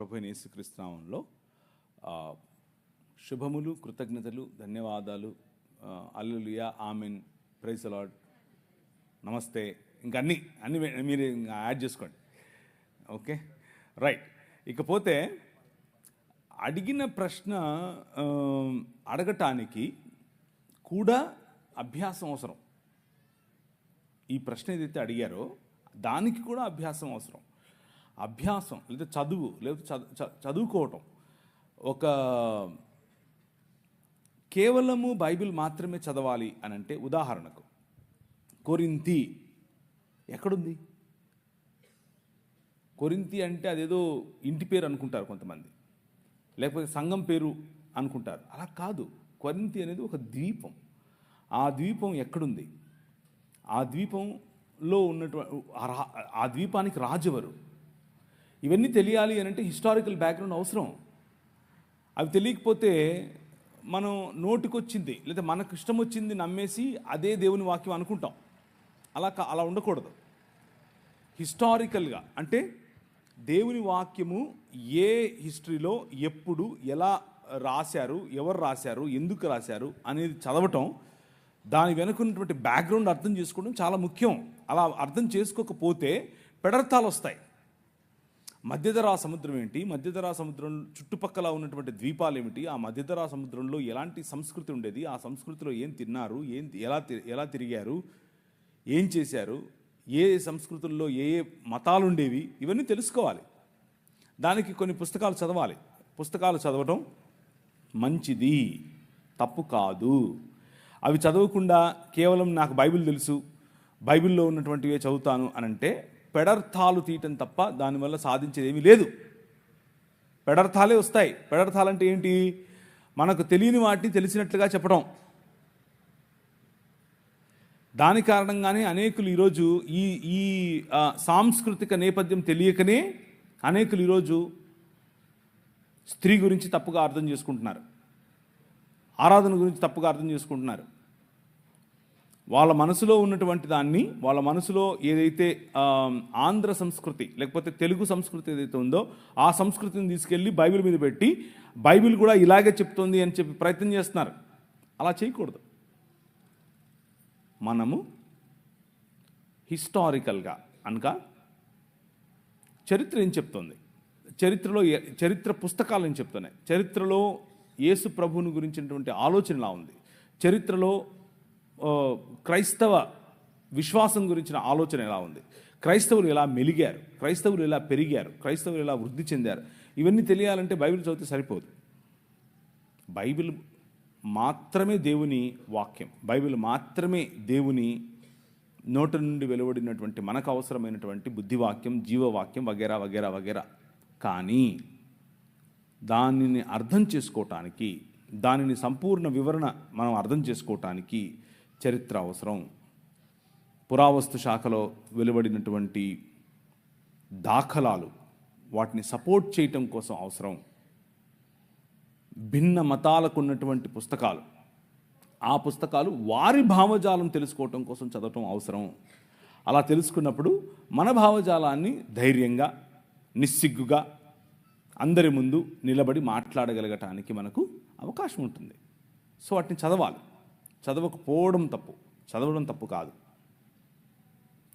ప్రభువైన యేసుక్రీస్తు నామములో శుభములు, కృతజ్ఞతలు, ధన్యవాదాలు. హల్లెలూయా, ఆమెన్, ప్రైజ్ ది లార్డ్, నమస్తే, ఇంకా అన్నీ మీరు యాడ్ చేసుకోండి. Okay, right. ఇకపోతే అడిగిన ప్రశ్న అడగటానికి కూడా అభ్యాసం అవసరం. ఈ ప్రశ్న ఏదైతే అడిగారో దానికి కూడా అభ్యాసం అవసరం. అభ్యాసం లేదా చదువు లేదా చదువుకోవటం. ఒక కేవలము బైబిల్ మాత్రమే చదవాలి అని అంటే, ఉదాహరణకు కొరింథీ ఎక్కడుంది? కొరింథీ అంటే అదేదో ఇంటి పేరు అనుకుంటారు కొంతమంది, లేకపోతే సంఘం పేరు అనుకుంటారు. అలా కాదు. కొరింథీ అనేది ఒక ద్వీపం. ఆ ద్వీపం ఎక్కడుంది? ఆ ద్వీపంలో ఉన్నటువంటి ఆ ద్వీపానికి రాజెవరు? ఇవన్నీ తెలియాలి అని అంటే హిస్టారికల్ బ్యాక్గ్రౌండ్ అవసరం. అవి తెలియకపోతే మనం నోటికొచ్చింది లేదా మనకు ఇష్టం వచ్చింది నమ్మేసి అదే దేవుని వాక్యం అనుకుంటాం. అలా ఉండకూడదు. హిస్టారికల్గా అంటే దేవుని వాక్యము ఏ హిస్టరీలో ఎప్పుడు ఎలా రాశారు, ఎవరు రాశారు, ఎందుకు రాశారు అనేది చదవటం, దాని వెనుకున్నటువంటి బ్యాక్గ్రౌండ్ అర్థం చేసుకోవడం చాలా ముఖ్యం. అలా అర్థం చేసుకోకపోతే పెడర్థాలు వస్తాయి. మధ్యధరా సముద్రం ఏంటి, మధ్యధరా సముద్రం చుట్టుపక్కల ఉన్నటువంటి ద్వీపాలు ఏమిటి, ఆ మధ్యధరా సముద్రంలో ఎలాంటి సంస్కృతి ఉండేది, ఆ సంస్కృతిలో ఏం తిన్నారు, ఎలా తిరిగారు, ఏం చేశారు, ఏ సంస్కృతుల్లో ఏ మతాలు ఉండేవి, ఇవన్నీ తెలుసుకోవాలి. దానికి కొన్ని పుస్తకాలు చదవాలి. పుస్తకాలు చదవటం మంచిది, తప్పు కాదు. అవి చదవకుండా కేవలం నాకు బైబిల్ తెలుసు, బైబిల్లో ఉన్నటువంటివే చదువుతాను అని అంటే పెడర్థాలు తీయటం తప్ప దానివల్ల సాధించేది ఏమీ లేదు. పెడర్థాలే వస్తాయి. పెడర్థాలంటే ఏంటి? మనకు తెలియని వాటిని తెలిసినట్లుగా చెప్పడం. దాని కారణంగానే అనేకులు ఈరోజు ఈ సాంస్కృతిక నేపథ్యం తెలియకనే అనేకులు ఈరోజు స్త్రీ గురించి తప్పుగా అర్థం చేసుకుంటున్నారు, ఆరాధన గురించి తప్పుగా అర్థం చేసుకుంటున్నారు. వాళ్ళ మనసులో ఉన్నటువంటి దాన్ని, వాళ్ళ మనసులో ఏదైతే ఆంధ్ర సంస్కృతి లేకపోతే తెలుగు సంస్కృతి ఏదైతే ఉందో ఆ సంస్కృతిని తీసుకెళ్ళి బైబిల్ మీద పెట్టి బైబిల్ కూడా ఇలాగే చెప్తుంది అని చెప్పి ప్రయత్నం చేస్తున్నారు. అలా చేయకూడదు. మనము హిస్టారికల్గా అనగా చరిత్ర ఏం చెప్తుంది, చరిత్ర పుస్తకాలు ఏం చెప్తున్నాయి, చరిత్రలో యేసు ప్రభువుని గురించినటువంటి ఆలోచన ఎలా ఉంది, చరిత్రలో క్రైస్తవ విశ్వాసం గురించిన ఆలోచన ఎలా ఉంది, క్రైస్తవులు ఎలా మెలిగారు, క్రైస్తవులు ఎలా పెరిగారు, క్రైస్తవులు ఎలా వృద్ధి చెందారు, ఇవన్నీ తెలియాలంటే బైబిల్ చదివితే సరిపోదు. బైబిల్ మాత్రమే దేవుని వాక్యం, బైబిల్ మాత్రమే దేవుని నోటి నుండి వెలువడినటువంటి మనకు అవసరమైనటువంటి బుద్ధివాక్యం, జీవవాక్యం వగేరా వగేరా వగేరా. కానీ దానిని అర్థం చేసుకోవటానికి, దానిని సంపూర్ణ వివరణ మనం అర్థం చేసుకోవటానికి చరిత్ర అవసరం. పురావస్తు శాఖలో వెలువడినటువంటి దాఖలాలు, వాటిని సపోర్ట్ చేయటం కోసం అవసరం. భిన్న మతాలకు ఉన్నటువంటి పుస్తకాలు, ఆ పుస్తకాలు వారి భావజాలం తెలుసుకోవటం కోసం చదవటం అవసరం. అలా తెలుసుకున్నప్పుడు మన భావజాలాన్ని ధైర్యంగా, నిస్సిగ్గుగా అందరి ముందు నిలబడి మాట్లాడగలగటానికి మనకు అవకాశం ఉంటుంది. సో వాటిని చదవాలి. చదవకపోవడం తప్పు, చదవడం తప్పు కాదు,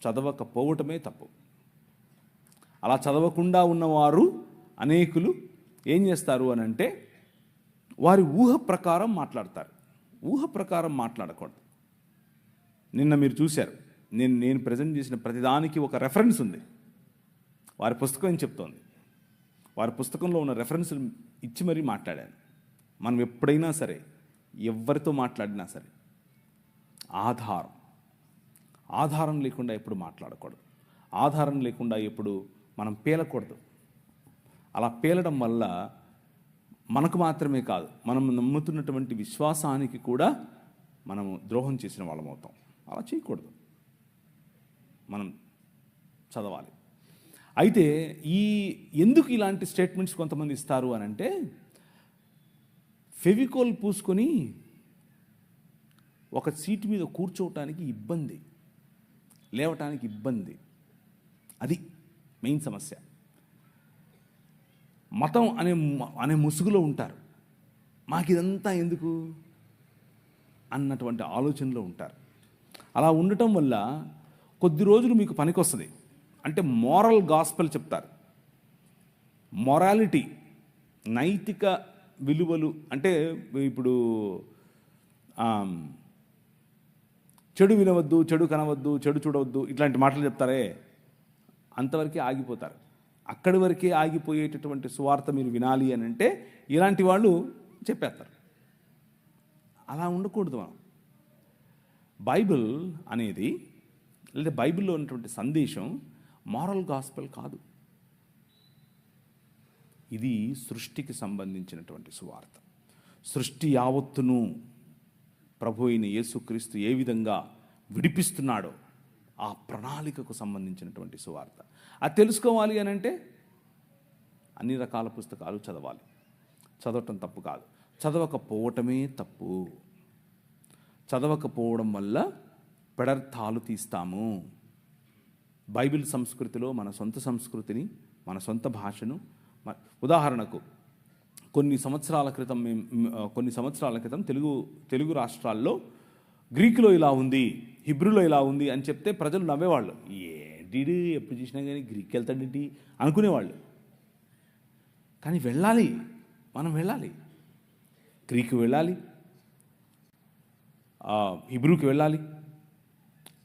చదవకపోవటమే తప్పు. అలా చదవకుండా ఉన్నవారు అనేకులు ఏం చేస్తారు అని అంటే వారి ఊహ ప్రకారం మాట్లాడతారు. ఊహ ప్రకారం మాట్లాడకూడదు. నిన్న మీరు చూశారు, నేను ప్రజెంట్ చేసిన ప్రతిదానికి ఒక రెఫరెన్స్ ఉంది. వారి పుస్తకం ఏం చెప్తోంది, వారి పుస్తకంలో ఉన్న రెఫరెన్స్లు ఇచ్చి మరీ మాట్లాడాను. మనం ఎప్పుడైనా సరే, ఎవరితో మాట్లాడినా సరే ఆధారం లేకుండా ఎప్పుడు మాట్లాడకూడదు. ఆధారం లేకుండా ఎప్పుడు మనం పేలకూడదు. అలా పేలడం వల్ల మనకు మాత్రమే కాదు, మనం నమ్ముతున్నటువంటి విశ్వాసానికి కూడా మనము ద్రోహం చేసిన వాళ్ళం అవుతాం. అలా చేయకూడదు. మనం చదవాలి. అయితే ఎందుకు ఇలాంటి స్టేట్మెంట్స్ కొంతమంది ఇస్తారు అని అంటే, ఫెవికోల్ పూసుకొని ఒక సీటు మీద కూర్చోవటానికి ఇబ్బంది, లేవటానికి ఇబ్బంది. అది మెయిన్ సమస్య. మతం అనే ముసుగులో ఉంటారు. మాకు ఇదంతా ఎందుకు అన్నటువంటి ఆలోచనలో ఉంటారు. అలా ఉండటం వల్ల కొద్ది రోజులు మీకు పనికొస్తుంది. అంటే మోరల్ గాస్పెల్ చెప్తారు. మొరాలిటీ, నైతిక విలువలు, అంటే ఇప్పుడు చెడు వినవద్దు, చెడు కనవద్దు, చెడు చూడవద్దు, ఇట్లాంటి మాటలు చెప్తారే, అంతవరకే ఆగిపోతారు. అక్కడి వరకే ఆగిపోయేటటువంటి సువార్త మీరు వినాలి అని అంటే ఇలాంటి వాళ్ళు చెప్పేస్తారు. అలా ఉండకూడదు. మనం బైబిల్ అనేది, లేదా బైబిల్లో ఉన్నటువంటి సందేశం మారల్ గాస్పెల్ కాదు. ఇది సృష్టికి సంబంధించినటువంటి సువార్త. సృష్టి యావత్తును ప్రభు అయిన యేసుక్రీస్తు ఏ విధంగా విడిపిస్తున్నాడో ఆ ప్రణాళికకు సంబంధించినటువంటి సువార్త. అది తెలుసుకోవాలి అని అంటే అన్ని రకాల పుస్తకాలు చదవాలి. చదవటం తప్పు కాదు, చదవకపోవటమే తప్పు. చదవకపోవడం వల్ల పెడర్థాలు తీస్తాము. బైబిల్ సంస్కృతిలో మన సొంత సంస్కృతిని, మన సొంత భాషను, ఉదాహరణకు కొన్ని సంవత్సరాల క్రితం తెలుగు రాష్ట్రాల్లో గ్రీకులో ఇలా ఉంది, హిబ్రూలో ఇలా ఉంది అని చెప్తే ప్రజలు నవ్వేవాళ్ళు. ఏంటి ఎప్పుడు చూసినా కానీ గ్రీక్ వెళ్తాడేంటి అనుకునేవాళ్ళు. కానీ వెళ్ళాలి, మనం వెళ్ళాలి, గ్రీకు వెళ్ళాలి, హిబ్రూకి వెళ్ళాలి.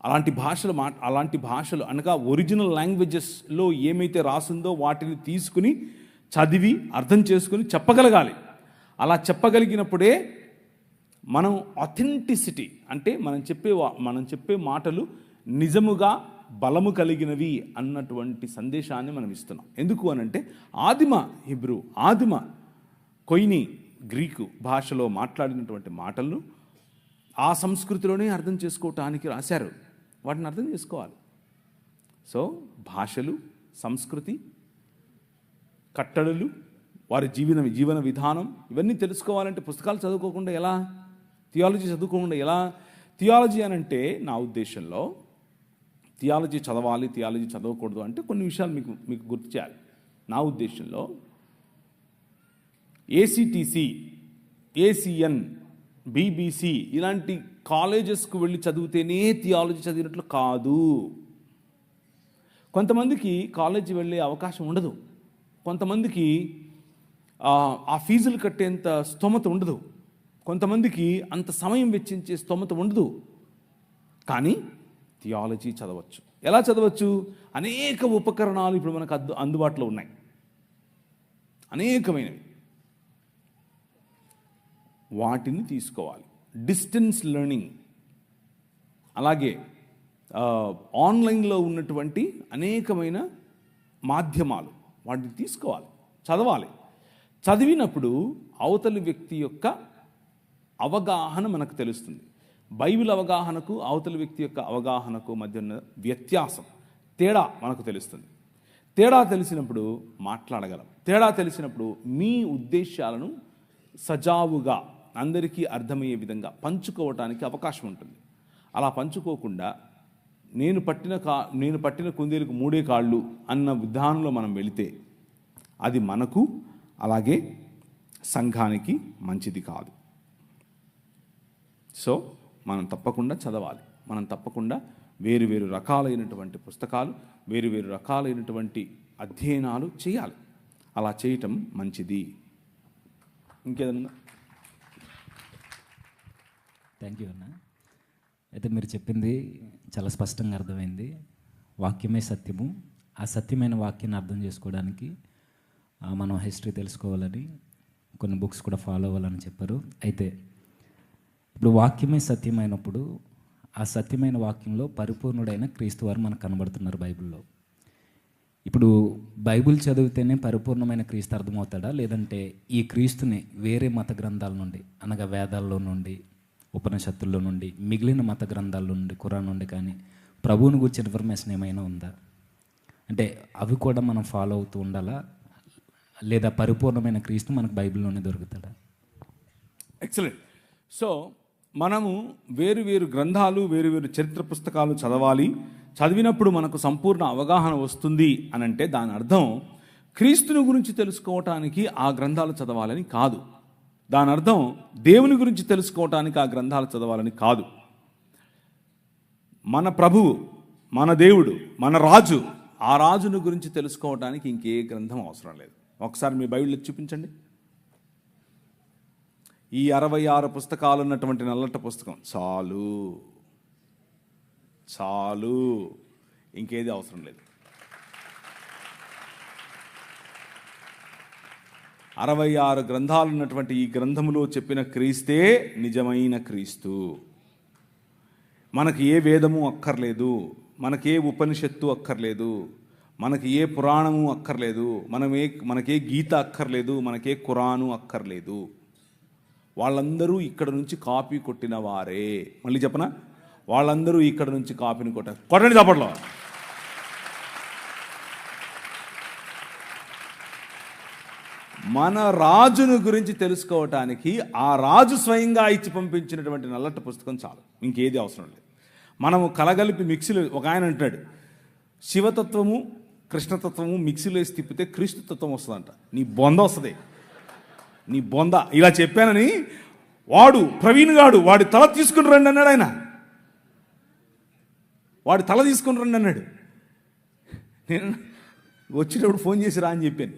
అలాంటి భాషలు అనగా ఒరిజినల్ లాంగ్వేజెస్లో ఏమైతే రాసిందో వాటిని తీసుకుని చదివి అర్థం చేసుకుని చెప్పగలగాలి. అలా చెప్పగలిగినప్పుడే మనం ఆథెంటిసిటీ, అంటే మనం చెప్పే మాటలు నిజముగా బలము కలిగినవి అన్నటువంటి సందేశాన్ని మనం ఇస్తున్నాం. ఎందుకు అనంటే ఆదిమ హిబ్రూ, ఆదిమ కొయిని గ్రీకు భాషలో మాట్లాడినటువంటి మాటలను ఆ సంస్కృతిలోనే అర్థం చేసుకోవటానికి రాశారు. వాటిని అర్థం చేసుకోవాలి. సో భాషలు, సంస్కృతి, కట్టడలు, వారి జీవన విధానం ఇవన్నీ తెలుసుకోవాలంటే పుస్తకాలు చదువుకోకుండా ఎలా? థియాలజీ చదువుకోకుండా ఎలా? థియాలజీ అనంటే నా ఉద్దేశంలో థియాలజీ చదవాలి, థియాలజీ చదవకూడదు అంటే కొన్ని విషయాలు మీకు గుర్తు చేయాలి. నా ఉద్దేశంలో ఏసీటీసీ, ఏసీఎన్, బీబీసీ ఇలాంటి కాలేజెస్కు వెళ్ళి చదివితేనే థియాలజీ చదివినట్లు కాదు. కొంతమందికి కాలేజీ వెళ్ళే అవకాశం ఉండదు, కొంతమందికి ఆ ఫీజులు కట్టేంత స్తోమత ఉండదు, కొంతమందికి అంత సమయం వెచ్చించే స్తోమత ఉండదు. కానీ థియాలజీ చదవచ్చు. ఎలా చదవచ్చు? అనేక ఉపకరణాలు ఇప్పుడు మనకు అందుబాటులో ఉన్నాయి, అనేకమైనవి. వాటిని తీసుకోవాలి. డిస్టెన్స్ లెర్నింగ్, అలాగే ఆన్లైన్లో ఉన్నటువంటి అనేకమైన మాధ్యమాలు, వాటిని తీసుకోవాలి, చదవాలి. చదివినప్పుడు అవతలి వ్యక్తి యొక్క అవగాహన మనకు తెలుస్తుంది. బైబిల్ అవగాహనకు అవతలి వ్యక్తి యొక్క అవగాహనకు మధ్య ఉన్న వ్యత్యాసం, తేడా మనకు తెలుస్తుంది. తేడా తెలిసినప్పుడు మాట్లాడగలం. తేడా తెలిసినప్పుడు మీ ఉద్దేశాలను సజావుగా అందరికీ అర్థమయ్యే విధంగా పంచుకోవటానికి అవకాశం ఉంటుంది. అలా పంచుకోకుండా నేను పట్టిన కుందేలకు 3 కాళ్ళు అన్న విధానంలో మనం వెళితే అది మనకు అలాగే సంఘానికి మంచిది కాదు. సో మనం తప్పకుండా చదవాలి. మనం తప్పకుండా వేరు రకాలైనటువంటి పుస్తకాలు, వేరు రకాలైనటువంటి అధ్యయనాలు చేయాలి. అలా చేయటం మంచిది. ఇంకేదన్నా? థ్యాంక్ యూ అన్న. అయితే మీరు చెప్పింది చాలా స్పష్టంగా అర్థమైంది. వాక్యమే సత్యము. ఆ సత్యమైన వాక్యాన్ని అర్థం చేసుకోవడానికి మనం హిస్టరీ తెలుసుకోవాలని, కొన్ని బుక్స్ కూడా ఫాలో అవ్వాలని చెప్పారు. అయితే ఇప్పుడు వాక్యమే సత్యమైనప్పుడు ఆ సత్యమైన వాక్యంలో పరిపూర్ణుడైన క్రీస్తు వారు మనకు కనబడుతున్నారు బైబిల్లో. ఇప్పుడు బైబిల్ చదివితేనే పరిపూర్ణమైన క్రీస్తు అర్థమవుతాడా, లేదంటే ఈ క్రీస్తుని వేరే మత గ్రంథాల నుండి, అనగా వేదాల్లో నుండి, ఉపనిషత్తుల్లో నుండి, మిగిలిన మత గ్రంథాల నుండి, ఖురాన్ నుండి కానీ ప్రభువుని గురించి ఇన్ఫర్మేషన్ ఏమైనా ఉందా? అంటే అవి కూడా మనం ఫాలో అవుతూ ఉండాలా, లేదా పరిపూర్ణమైన క్రీస్తు మనకు బైబిల్లోనే దొరుకుతాడా? ఎక్సలెంట్. సో మనము వేరు గ్రంథాలు, వేరు చరిత్ర పుస్తకాలు చదవాలి. చదివినప్పుడు మనకు సంపూర్ణ అవగాహన వస్తుంది అనంటే దాని అర్థం క్రీస్తుని గురించి తెలుసుకోవటానికి ఆ గ్రంథాలు చదవాలని కాదు. దాని అర్థం దేవుని గురించి తెలుసుకోవటానికి ఆ గ్రంథాలు చదవాలని కాదు. మన ప్రభువు, మన దేవుడు, మన రాజు, ఆ రాజుని గురించి తెలుసుకోవటానికి ఇంకే గ్రంథం అవసరం లేదు. ఒకసారి మీ బైబిల్ చూపించండి. ఈ 66 పుస్తకాలు ఉన్నటువంటి నల్లట పుస్తకం చాలు, చాలు, ఇంకేది అవసరం లేదు. 66 గ్రంథాలు ఉన్నటువంటి ఈ గ్రంథములో చెప్పిన క్రీస్తే నిజమైన క్రీస్తు. మనకి ఏ వేదము అక్కర్లేదు, మనకే ఉపనిషత్తు అక్కర్లేదు, మనకి ఏ పురాణము అక్కర్లేదు, మనకే గీత అక్కర్లేదు, మనకే ఖురాను అక్కర్లేదు. వాళ్ళందరూ ఇక్కడ నుంచి కాపీ కొట్టిన వారే. మళ్ళీ చెప్పనా, వాళ్ళందరూ ఇక్కడ నుంచి కాపీని కొట్టండి చప్పట్లో. మన రాజును గురించి తెలుసుకోవటానికి ఆ రాజు స్వయంగా ఇచ్చి పంపించినటువంటి నల్లట పుస్తకం చాలు, ఇంకేది అవసరం లేదు. మనము కలగలిపి మిక్సీలో, ఒక ఆయన అంటాడు, శివతత్వము కృష్ణతత్వము మిక్సీలో వేసి తిప్పితే క్రీస్తు తత్వం వస్తుందంట. నీ బొంద వస్తుంది, నీ బొంద. ఇలా చెప్పానని వాడు ప్రవీణ్ గాడు వాడి తల తీసుకుని రండి అన్నాడు. ఆయన వాడి తల తీసుకుని రండి అన్నాడు. నేను వచ్చినప్పుడు ఫోన్ చేసి రా అని చెప్పాను.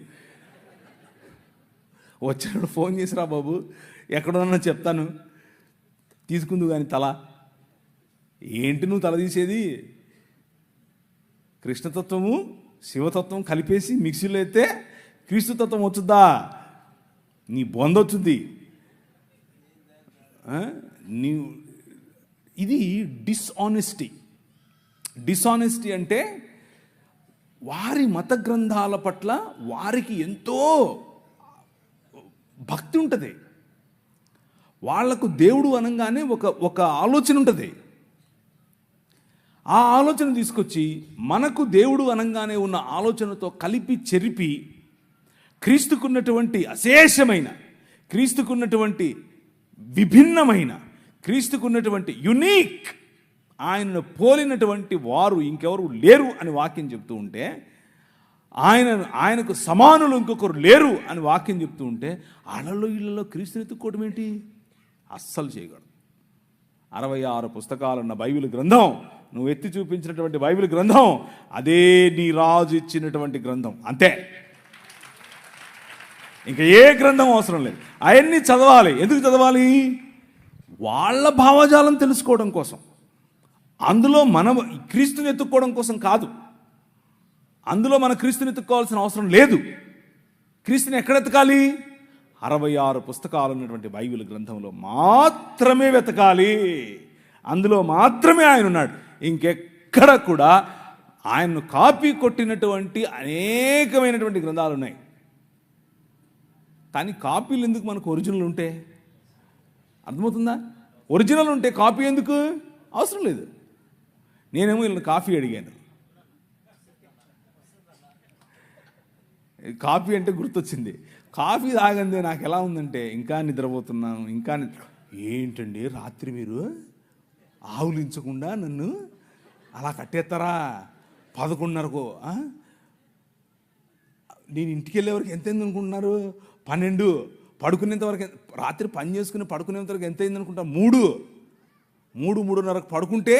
వచ్చినప్పుడు ఫోన్ చేసి రా బాబు, ఎక్కడున్నా చెప్తాను, తీసుకుందు కానీ తల ఏంటి నువ్వు తల తీసేది? కృష్ణతత్వము శివతత్వం కలిపేసి మిక్సీలో అయితే క్రీస్తుతత్వం వచ్చుద్దా? నీ బొంద వచ్చింది. ఇది డిసానెస్టీ అంటే వారి మత గ్రంథాల పట్ల వారికి ఎంతో భక్తి ఉంటుంది. వాళ్లకు దేవుడు అనగానే ఒక ఆలోచన ఉంటుంది. ఆ ఆలోచన తీసుకొచ్చి మనకు దేవుడు అనగానే ఉన్న ఆలోచనతో కలిపి చెరిపి క్రీస్తుకున్నటువంటి అశేషమైన, క్రీస్తుకున్నటువంటి విభిన్నమైన, క్రీస్తుకున్నటువంటి యునీక్, ఆయనను పోలినటువంటి వారు ఇంకెవరు లేరు అని వాక్యం చెప్తూ ఉంటే, ఆయనకు సమానులు ఇంకొకరు లేరు అని వాక్యం చెప్తూ ఉంటే, ఆళ్ళల్లో ఇళ్లలో క్రీస్తుని ఎత్తుక్కోవడం ఏంటి? అస్సలు చేయకూడదు. 66 పుస్తకాలున్న బైబిల్ గ్రంథం, నువ్వు ఎత్తి చూపించినటువంటి బైబిల్ గ్రంథం, అదే నీ రాజు ఇచ్చినటువంటి గ్రంథం, అంతే. ఇంకా ఏ గ్రంథం అవసరం లేదు. అవన్నీ చదవాలి. ఎందుకు చదవాలి? వాళ్ళ భావజాలం తెలుసుకోవడం కోసం. అందులో మనం క్రీస్తుని ఎత్తుక్కోవడం కోసం కాదు. అందులో మన క్రీస్తుని ఎత్తుక్కోవాల్సిన అవసరం లేదు. క్రీస్తుని ఎక్కడ ఎతకాలి? 66 పుస్తకాలు ఉన్నటువంటి బైబిల్ గ్రంథంలో మాత్రమే వెతకాలి. అందులో మాత్రమే ఆయన ఉన్నాడు. ఇంకెక్కడ కూడా ఆయన్ను కాపీ కొట్టినటువంటి అనేకమైనటువంటి గ్రంథాలు ఉన్నాయి. కానీ కాపీలు ఎందుకు? మనకు ఒరిజినల్ ఉంటే. అర్థమవుతుందా? ఒరిజినల్ ఉంటే కాపీ ఎందుకు అవసరం లేదు. నేనేమో వీళ్ళని కాఫీ అడిగాను. కాఫీ అంటే గుర్తొచ్చింది. కాఫీ తాగందే నాకు ఎలా ఉందంటే, ఇంకా నిద్రపోతున్నాను, ఇంకా ఏంటండి రాత్రి మీరు ఆవులించకుండా నన్ను అలా కట్టేస్తారా 11:30కు? నేను ఇంటికి వెళ్ళే వరకు ఎంత అయింది అనుకుంటున్నారు? 12. పడుకునేంత వరకు, రాత్రి పని చేసుకుని పడుకునేంత వరకు ఎంత అయింది అనుకుంటా? 3:30కు పడుకుంటే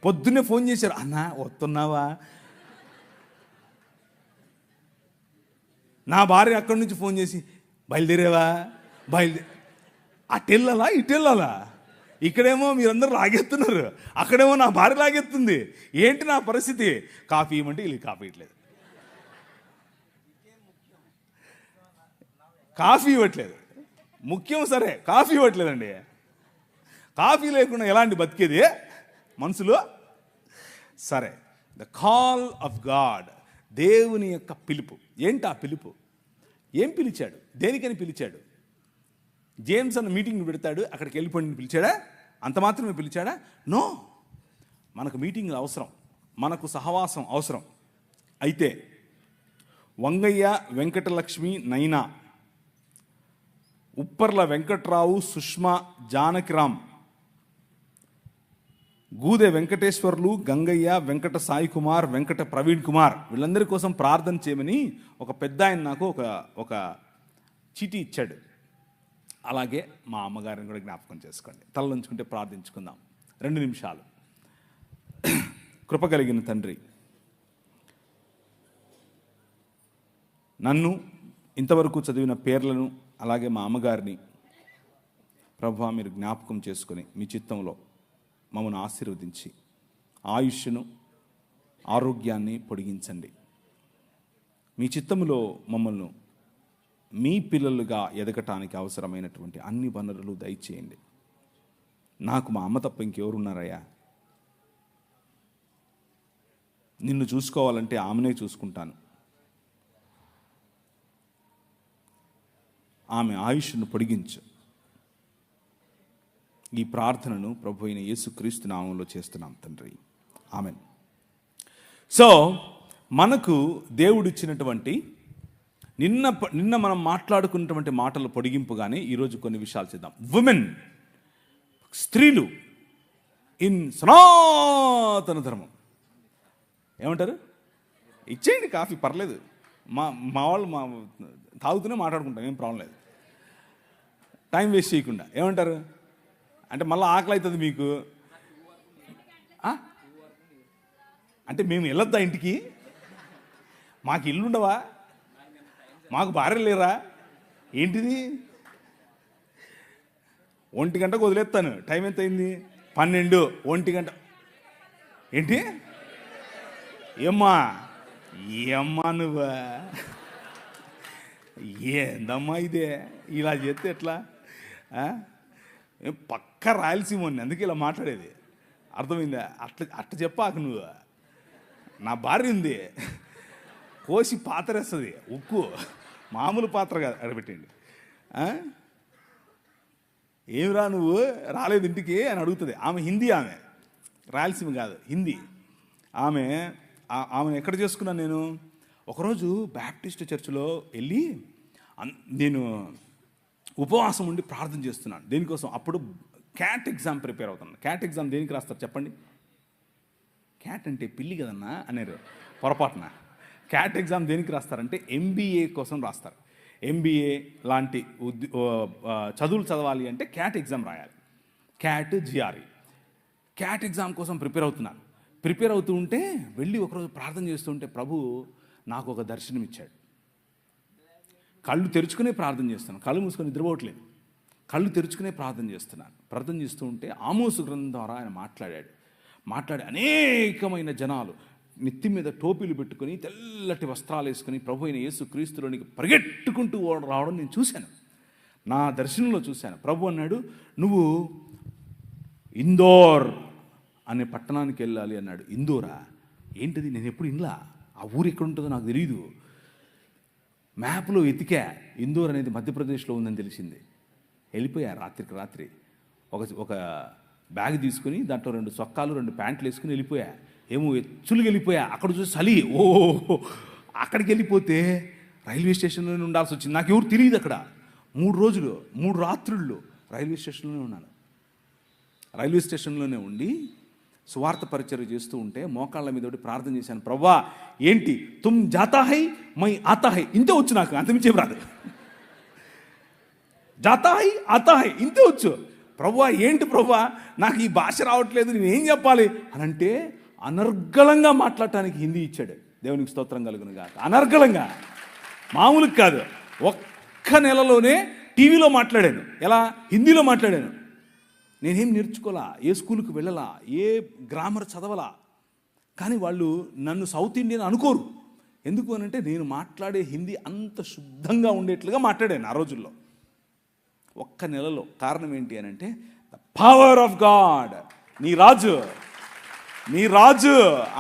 పొద్దున్నే ఫోన్ చేశారు, అన్నా వస్తున్నావా? నా భార్య అక్కడి నుంచి ఫోన్ చేసి, బయలుదేరేవా? అటెళ్ళాలా ఇటెళ్ళాలా? ఇక్కడేమో మీరందరూ లాగెత్తున్నారు, అక్కడేమో నా భార్య లాగెత్తుంది. ఏంటి నా పరిస్థితి? కాఫీ ఇవ్వమంటే వీళ్ళు కాఫీ ఇవ్వట్లేదు, కాఫీ ఇవ్వట్లేదు. ముఖ్యం సరే, కాఫీ ఇవ్వట్లేదండి. కాఫీ లేకుండా ఎలాంటి బతికేది మనసులో? సరే, ద కాల్ ఆఫ్ గాడ్, దేవుని యొక్క పిలుపు. ఏంటి ఆ పిలుపు? ఏం పిలిచాడు? దేనికని పిలిచాడు? జేమ్స్ అన్న మీటింగ్ పెడతాడు, అక్కడికి వెళ్ళిపోయి పిలిచాడా? అంత మాత్రమే పిలిచాడా? నో. మనకు మీటింగ్లు అవసరం, మనకు సహవాసం అవసరం. అయితే వంగయ్య, వెంకటలక్ష్మి, నైనా, ఉప్పర్ల వెంకట్రావు, సుష్మా, జానకిరామ్, గూదె వెంకటేశ్వర్లు, గంగయ్య, వెంకట సాయి కుమార్, వెంకట ప్రవీణ్ కుమార్ వీళ్ళందరి కోసం ప్రార్థన చేయమని ఒక పెద్ద ఆయన నాకు ఒక చీటీ ఇచ్చాడు. అలాగే మా అమ్మగారిని కూడా జ్ఞాపకం చేసుకోండి. తలలుంచుకుంటే ప్రార్థించుకుందాం 2 నిమిషాలు. కృప కలిగిన తండ్రి, నన్ను ఇంతవరకు చదివిన పేర్లను అలాగే మా అమ్మగారిని ప్రభువా మీరు జ్ఞాపకం చేసుకొని మీ చిత్తంలో మమ్మల్ని ఆశీర్వదించి ఆయుష్ను ఆరోగ్యాన్ని పొడిగించండి. మీ చిత్తములో మమ్మల్ని మీ పిల్లలుగా ఎదగటానికి అవసరమైనటువంటి అన్ని వనరులు దయచేయండి. నాకు మా అమ్మ తప్ప ఇంకెవరున్నారయ్యా? నిన్ను చూసుకోవాలంటే ఆమెనే చూసుకుంటాను. ఆమె ఆయుష్ను పొడిగించు. ఈ ప్రార్థనను ప్రభు అయిన యేసుక్రీస్తు నామంలో చేస్తున్నాం తండ్రి, ఆమెన్. సో మనకు దేవుడిచ్చినటువంటి నిన్న మనం మాట్లాడుకున్నటువంటి మాటల పొడిగింపుగానే ఈరోజు కొన్ని విషయాలు చేద్దాం. ఉమెన్, స్త్రీలు ఇన్ సనాతన ధర్మం. ఏమంటారు? ఇచ్చేయండి కాఫీ, పర్లేదు. మా వాళ్ళు తాగుతూనే మాట్లాడుకుంటాం, ఏం ప్రాబ్లం లేదు. టైం వేస్ట్ చేయకుండా. ఏమంటారు అంటే మళ్ళీ ఆకలి అవుతుంది మీకు అంటే మేము వెళ్ళొద్దా ఇంటికి? మాకు ఇల్లు ఉండవా? మాకు భార్య లేరా? ఏంటిది? 1 గంటకు వదిలేస్తాను. టైం ఎంత అయింది? 12. 1 గంట ఏంటి? ఏమ్మా నువ్వా? ఏందమ్మా ఇదే? ఇలా చేస్తే ఎట్లా? పక్క రాయలసీమని, అందుకే ఇలా మాట్లాడేది. అర్థమైందా? అట్ట చెప్పాక నువ్వు. నా భార్య ఉంది, కోసి పాత్రేస్తుంది, ఉక్కు మామూలు పాత్ర కాదు. అడబెట్టండి. ఏమిరా నువ్వు రాలేదు ఇంటికి అని అడుగుతుంది. ఆమె హిందీ, ఆమె రాయలసీమ కాదు, హిందీ. ఆమెను ఎక్కడ చేసుకున్నాను నేను? ఒకరోజు బ్యాప్టిస్ట్ చర్చిలో వెళ్ళి నేను ఉపవాసం ఉండి ప్రార్థన చేస్తున్నాను. దేనికోసం? అప్పుడు క్యాట్ ఎగ్జామ్ ప్రిపేర్ అవుతున్నాను. క్యాట్ ఎగ్జామ్ దేనికి రాస్తారు చెప్పండి? క్యాట్ అంటే పిల్లి కదన్నా అనేరు పొరపాటున. క్యాట్ ఎగ్జామ్ దేనికి రాస్తారంటే MBA కోసం రాస్తారు. MBA లాంటి చదువులు చదవాలి అంటే క్యాట్ ఎగ్జామ్ రాయాలి. Cat GRE. క్యాట్ ఎగ్జామ్ కోసం ప్రిపేర్ అవుతున్నాను. ప్రిపేర్ అవుతూ ఉంటే వెళ్ళి ఒకరోజు ప్రార్థన చేస్తుంటే ప్రభు నాకు ఒక దర్శనం ఇచ్చాడు. కళ్ళు తెరుచుకునే ప్రార్థన చేస్తున్నాను, కళ్ళు మూసుకొని నిద్రపోవట్లేదు. కళ్ళు తెరుచుకునే ప్రార్థన చేస్తున్నాను. ప్రార్థన చేస్తూ ఉంటే ఆమోసు గ్రంథం ద్వారా ఆయన మాట్లాడి అనేకమైన జనాలు నెత్తి మీద టోపీలు పెట్టుకొని తెల్లటి వస్త్రాలు వేసుకొని ప్రభు అయిన యేసు క్రీస్తులోనికి పరిగెట్టుకుంటూ రావడం నేను చూశాను. నా దర్శనంలో చూశాను. ప్రభు అన్నాడు, నువ్వు ఇందోర్ అనే పట్టణానికి వెళ్ళాలి అన్నాడు. ఇందోరా? ఏంటిది? నేను ఎప్పుడు ఇండ్లా, ఆ ఊరు ఎక్కడ ఉంటుందో నాకు తెలియదు. మ్యాప్లో ఎతికా, ఇందోర్ అనేది మధ్యప్రదేశ్లో ఉందని తెలిసింది. వెళ్ళిపోయా రాత్రికి రాత్రి. ఒక బ్యాగ్ తీసుకుని దాంట్లో 2 చొక్కాలు 2 ప్యాంట్లు వేసుకుని వెళ్ళిపోయా. ఏమో ఎచ్చులుగా వెళ్ళిపోయా. అక్కడ చూసి చలి, అక్కడికి వెళ్ళిపోతే రైల్వే స్టేషన్లోనే ఉండాల్సి వచ్చింది. నాకు ఎవరు తెలియదు అక్కడ. 3 రోజులు 3 రాత్రుళ్ళు రైల్వే స్టేషన్లోనే ఉన్నాను. రైల్వే స్టేషన్లోనే ఉండి సువార్త పరిచర్య చేస్తూ ఉంటే మోకాళ్ళ మీద ప్రార్థన చేశాను. ప్రభువా ఏంటి, తుమ్ జాతా హై మై ఆతా హై, ఇంతే వచ్చు నాకు, అంతమించేం రాదు. జాతా హై ఆతా హై ఇంతే వచ్చు. ప్రభువా ఏంటి ప్రభువా నాకు ఈ భాష రావట్లేదు, నేనేం చెప్పాలి అని అంటే అనర్గళంగా మాట్లాడటానికి హిందీ ఇచ్చాడు. దేవునికి స్తోత్రం కలుగును గాక. అనర్గళంగా, మామూలుగా కాదు. ఒక్క నెలలోనే టీవీలో మాట్లాడాను. ఎలా? హిందీలో మాట్లాడాను. నేనేం నేర్చుకోలా, ఏ స్కూల్కి వెళ్ళలా, ఏ గ్రామర్ చదవలా. కానీ వాళ్ళు నన్ను సౌత్ ఇండియన్ అనుకోరు. ఎందుకు అనంటే నేను మాట్లాడే హిందీ అంత శుద్ధంగా ఉండేట్లుగా మాట్లాడాను ఆ రోజుల్లో, ఒక్క నెలలో. కారణం ఏంటి అని అంటే ద పవర్ ఆఫ్ గాడ్. నీ రాజు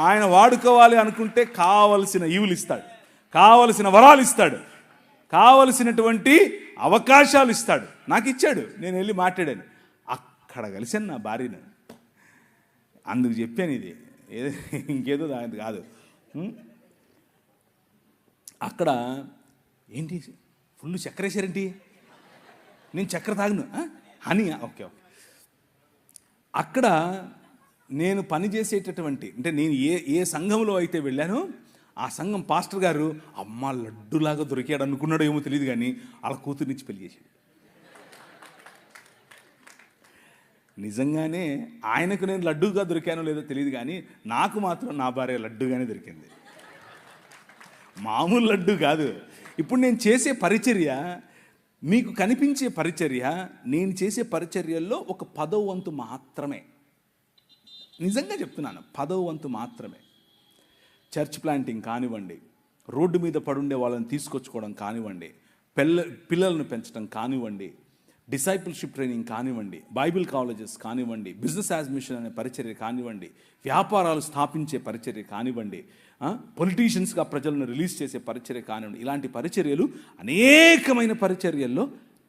ఆయన వాడుకోవాలి అనుకుంటే కావలసిన ఈవులు ఇస్తాడు, కావలసిన వరాలు ఇస్తాడు, కావలసినటువంటి అవకాశాలు ఇస్తాడు. నాకు ఇచ్చాడు. నేను వెళ్ళి మాట్లాడాను. అక్కడ కలిసాను నా భార్యను. అందుకు చెప్పాను ఇది, ఇంకేదో దాని కాదు. అక్కడ ఏంటి ఫుల్ చక్కెర వేసారేంటి? నేను చక్కెర తాగను, హనీ. ఓకే. అక్కడ నేను పనిచేసేటటువంటి అంటే నేను ఏ సంఘంలో అయితే వెళ్ళానో ఆ సంఘం పాస్టర్ గారు అమ్మ లడ్డులాగా దొరికాడు అనుకున్నాడో ఏమో తెలియదు, కానీ వాళ్ళ కూతురునిచ్చి పెళ్లి చేశాడు. నిజంగానే ఆయనకు నేను లడ్డూగా దొరికానో లేదో తెలియదు, కానీ నాకు మాత్రం నా భార్య లడ్డుగానే దొరికింది. మామూలు లడ్డు కాదు. ఇప్పుడు నేను చేసే పరిచర్య, మీకు కనిపించే పరిచర్య, నేను చేసే పరిచర్యల్లో ఒక 10వ వంతు మాత్రమే. నిజంగా చెప్తున్నాను, 10వ వంతు మాత్రమే. చర్చ్ ప్లాంటింగ్ కానివ్వండి, రోడ్డు మీద పడుండే వాళ్ళని తీసుకొచ్చుకోవడం కానివ్వండి, పిల్లలను పెంచడం కానివ్వండి, డిసైపుల్షిప్ ట్రైనింగ్ కానివ్వండి, బైబిల్ కాలేజెస్ కానివ్వండి, బిజినెస్ యాడ్మిషన్ అనే పరిచర్య కానివ్వండి, వ్యాపారాలు స్థాపించే పరిచర్య కానివ్వండి, పొలిటీషియన్స్గా ప్రజలను రిలీజ్ చేసే పరిచర్య కానివ్వండి, ఇలాంటి పరిచర్యలు అనేకమైన పరిచర్యల్లో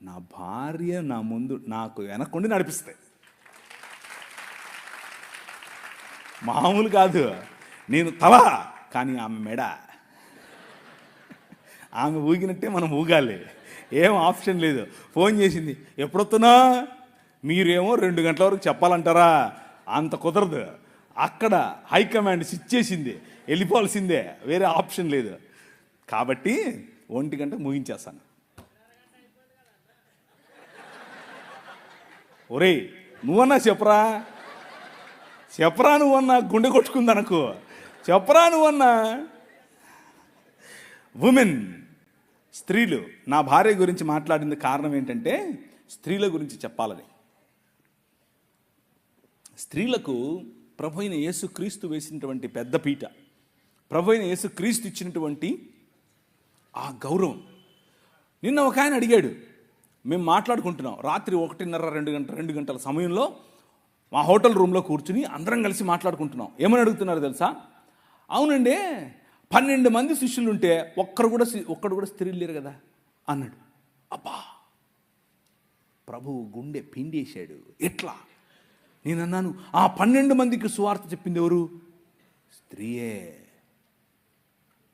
నా భార్య నా ముందు నాకు వెనక్కుండి నడిపిస్తాయి. మామూలు కాదు. నేను తల, కానీ ఆమె మెడ. ఆమె ఊగినట్టే మనం ఊగాలి, ఏం ఆప్షన్ లేదు. ఫోన్ చేసింది, ఎప్పుడొస్తున్నా? మీరేమో 2 గంటల వరకు చెప్పాలంటారా? అంత కుదరదు. అక్కడ హైకమాండ్ స్విచ్ చేసింది, వెళ్ళిపోవాల్సిందే, వేరే ఆప్షన్ లేదు. కాబట్టి 1 గంట ముగించేస్తాను. ఒరేయ్ నువ్వన్నా చెప్పరా నువ్వన్నా, గుండె కొట్టుకుందనకు చెప్పరా నువ్వన్నా. ఉమెన్, స్త్రీలు. నా భార్య గురించి మాట్లాడింది కారణం ఏంటంటే స్త్రీల గురించి చెప్పాలని. స్త్రీలకు ప్రభు అయిన యేసుక్రీస్తు వేసినటువంటి పెద్ద పీట, ప్రభు అయిన యేసుక్రీస్తు ఇచ్చినటువంటి ఆ గౌరవం. నిన్న ఒక ఆయన అడిగాడు, మేము మాట్లాడుకుంటున్నాం రాత్రి 1:30 2 గంటల సమయంలో మా హోటల్ రూమ్లో కూర్చుని అందరం కలిసి మాట్లాడుకుంటున్నాం. ఏమని అడుగుతున్నారు తెలుసా? అవునండి, 12 మంది శిష్యులు ఉంటే ఒక్కడు కూడా స్త్రీలు లేరు కదా అన్నాడు. అబ్బా, ప్రభువు గుండె పిండేశాడు. ఎట్లా? నేను అన్నాను, ఆ 12 మందికి సువార్త చెప్పింది ఎవరు? స్త్రీయే.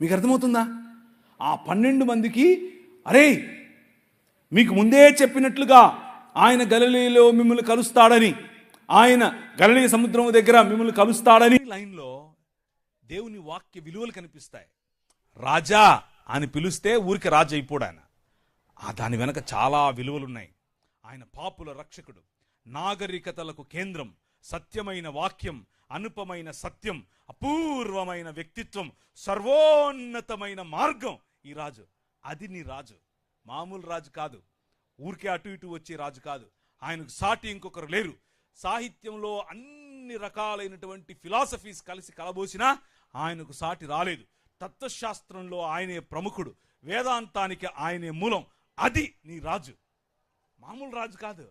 మీకు అర్థమవుతుందా? ఆ 12 మందికి, అరే మీకు ముందే చెప్పినట్లుగా ఆయన గలిలయలో మిమ్మల్ని కలుస్తాడని, ఆయన గలిలయ సముద్రం దగ్గర మిమ్మల్ని కలుస్తాడని లైన్లో దేవుని వాక్య విలువలు కనిపిస్తాయి. రాజా అని పిలిస్తే ఊరికి రాజు అయిపోడు ఆయన. దాని వెనక చాలా విలువలు ఉన్నాయి. ఆయన పాపుల రక్షకుడు, నాగరికతలకు కేంద్రం, సత్యమైన వాక్యం, అనుపమైన సత్యం, అపూర్వమైన వ్యక్తిత్వం, సర్వోన్నతమైన మార్గం ఈ రాజు. అది నీ రాజు. మామూలు రాజు కాదు, ఊరికే అటు ఇటు వచ్చే రాజు కాదు. ఆయనకు సాటి ఇంకొకరు లేరు. సాహిత్యంలో అన్ని రకాలైనటువంటి ఫిలాసఫీస్ కలిసి కలబోసినా ఆయనకు సాటి రాలేదు. తత్వశాస్త్రంలో ఆయనే ప్రముఖుడు, వేదాంతానికి ఆయనే మూలం. అది నీ రాజు. మామూలు రాజు కాదు.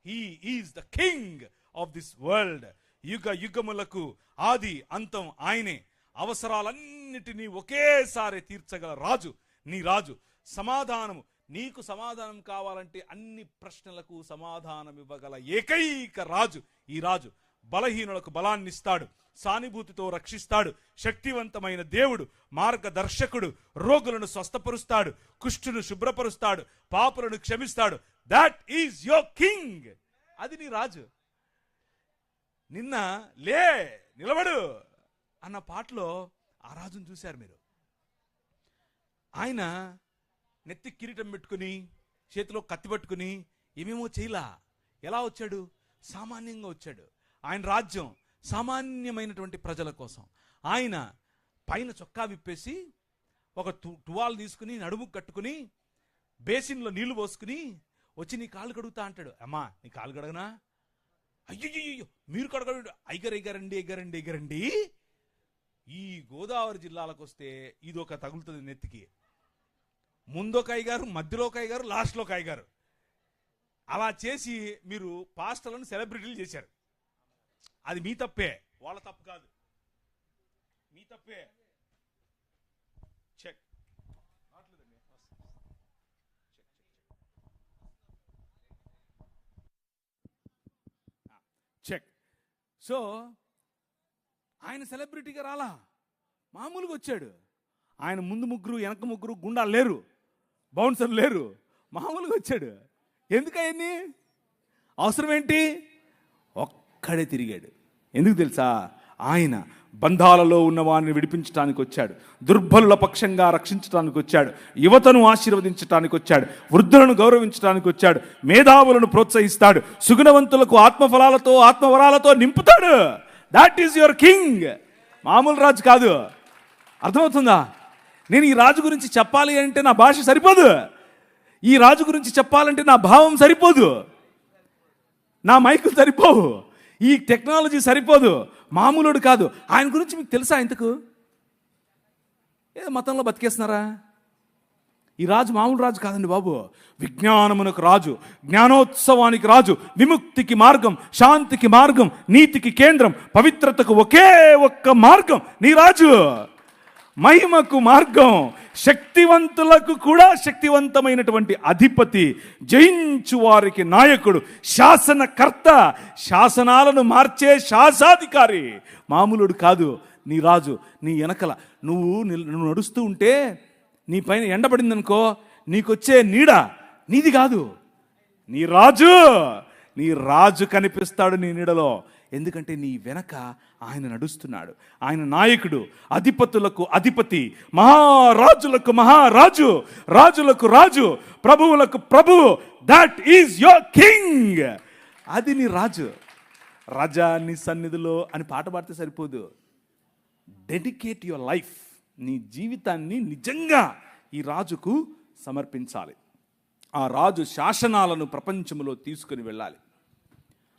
He is the king of this world. యుగ యుగములకు ఆది అంతం ఆయనే. అవసరాలన్నిటినీ ఒకేసారి తీర్చగల రాజు నీ రాజు. సమాధానము, నీకు సమాధానం కావాలంటే అన్ని ప్రశ్నలకు సమాధానం ఇవ్వగల ఏకైక రాజు ఈ రాజు. బలహీనులకు బలాన్ని ఇస్తాడు, సానుభూతితో రక్షిస్తాడు, శక్తివంతమైన దేవుడు, మార్గదర్శకుడు, రోగులను స్వస్థపరుస్తాడు, కుష్ఠును శుభ్రపరుస్తాడు, పాపులను క్షమిస్తాడు. That is your king. అది నీ రాజు. నిన్న లే నిలబడు అన్న పాటలో ఆ రాజును చూశారు మీరు. ఆయన నెత్తి కిరీటం పెట్టుకుని, చేతిలో కత్తి పట్టుకుని ఏమేమో చేయలా. ఎలా వచ్చాడు? సామాన్యంగా వచ్చాడు. ఆయన రాజ్యం సామాన్యమైనటువంటి ప్రజల కోసం. ఆయన పైన చొక్కా విప్పేసి ఒక టువాల్ తీసుకుని నడుము కట్టుకుని బేసిన్లో నీళ్లు పోసుకుని వచ్చి నీ కాళ్ళు కడుగుతా అంటాడు. అమ్మా నీ కాళ్ళు కడగనా? అయ్యో మీరు కడగడు. ఎగరండి. ఈ గోదావరి జిల్లాలకు వస్తే ఇదొక తగులుతుంది నెత్తికి. ముందొక అయ్యగారు, మధ్యలో ఒక అయ్యగారు, లాస్ట్లో ఒక అయ్యగారు. అలా చేసి మీరు పాస్టర్లను సెలబ్రిటీలు చేశారు. అది మీ తప్పే, వాళ్ళ తప్పు కాదు, మీ తప్పే. Check check. సో ఆయన సెలబ్రిటీగా రాలా, మామూలుగా వచ్చాడు. ఆయన ముందు ముగ్గురు, వెనక ముగ్గురు, గుండాలు లేరు, బౌన్సర్లు లేరు, మామూలుగా వచ్చాడు. ఎందుకయ్యన్ని అవసరం ఏంటి? ఒక్కడే తిరిగాడు. ఎందుకు తెలుసా? ఆయన బంధాలలో ఉన్న వారిని విడిపించడానికి వచ్చాడు, దుర్బలుల పక్షంగా రక్షించడానికి వచ్చాడు, యువతను ఆశీర్వదించడానికి వచ్చాడు, వృద్ధులను గౌరవించడానికి వచ్చాడు, మేధావులను ప్రోత్సహిస్తాడు, సుగుణవంతులకు ఆత్మఫలాలతో ఆత్మవరాలతో నింపుతాడు. That is your king. మామూలు రాజు కాదు. అర్థమవుతుందా? నేను ఈ రాజు గురించి చెప్పాలి అంటే నా భాష సరిపోదు, ఈ రాజు గురించి చెప్పాలంటే నా భావం సరిపోదు, నా మైకులు సరిపోవు, ఈ టెక్నాలజీ సరిపోదు. మామూలుడు కాదు. ఆయన గురించి మీకు తెలుసా? ఇంతకు ఏదో మతంలో బతికేస్తున్నారా? ఈ రాజు మామూలు రాజు కాదండి బాబు. విజ్ఞానమునకు రాజు, జ్ఞానోత్సవానికి రాజు, విముక్తికి మార్గం, శాంతికి మార్గం, నీతికి కేంద్రం, పవిత్రతకు ఒకే ఒక్క మార్గం నీ రాజు. మహిమకు మార్గం, శక్తివంతులకు కూడా శక్తివంతమైనటువంటి అధిపతి, జయించు వారికి నాయకుడు, శాసనకర్త, శాసనాలను మార్చే శాసాధికారి. మామూలుడు కాదు నీ రాజు. నీ వెనకల నువ్వు నడుస్తూ ఉంటే నీ పైన ఎండబడిందనుకో, నీకొచ్చే నీడ నీది కాదు, నీ రాజు. నీ రాజు కనిపిస్తాడు నీ నీడలో. ఎందుకంటే నీ వెనక ఆయన నడుస్తున్నాడు. ఆయన నాయకుడు, అధిపతులకు అధిపతి, మహారాజులకు మహారాజు, రాజులకు రాజు, ప్రభువులకు ప్రభువు. That is your king. అది నీ రాజు. రాజా నీ సన్నిధిలో అని పాట పాడితే సరిపోదు. Dedicate your life. నీ జీవితాన్ని నిజంగా ఈ రాజుకు సమర్పించాలి. ఆ రాజు శాసనాలను ప్రపంచంలో తీసుకుని వెళ్ళాలి.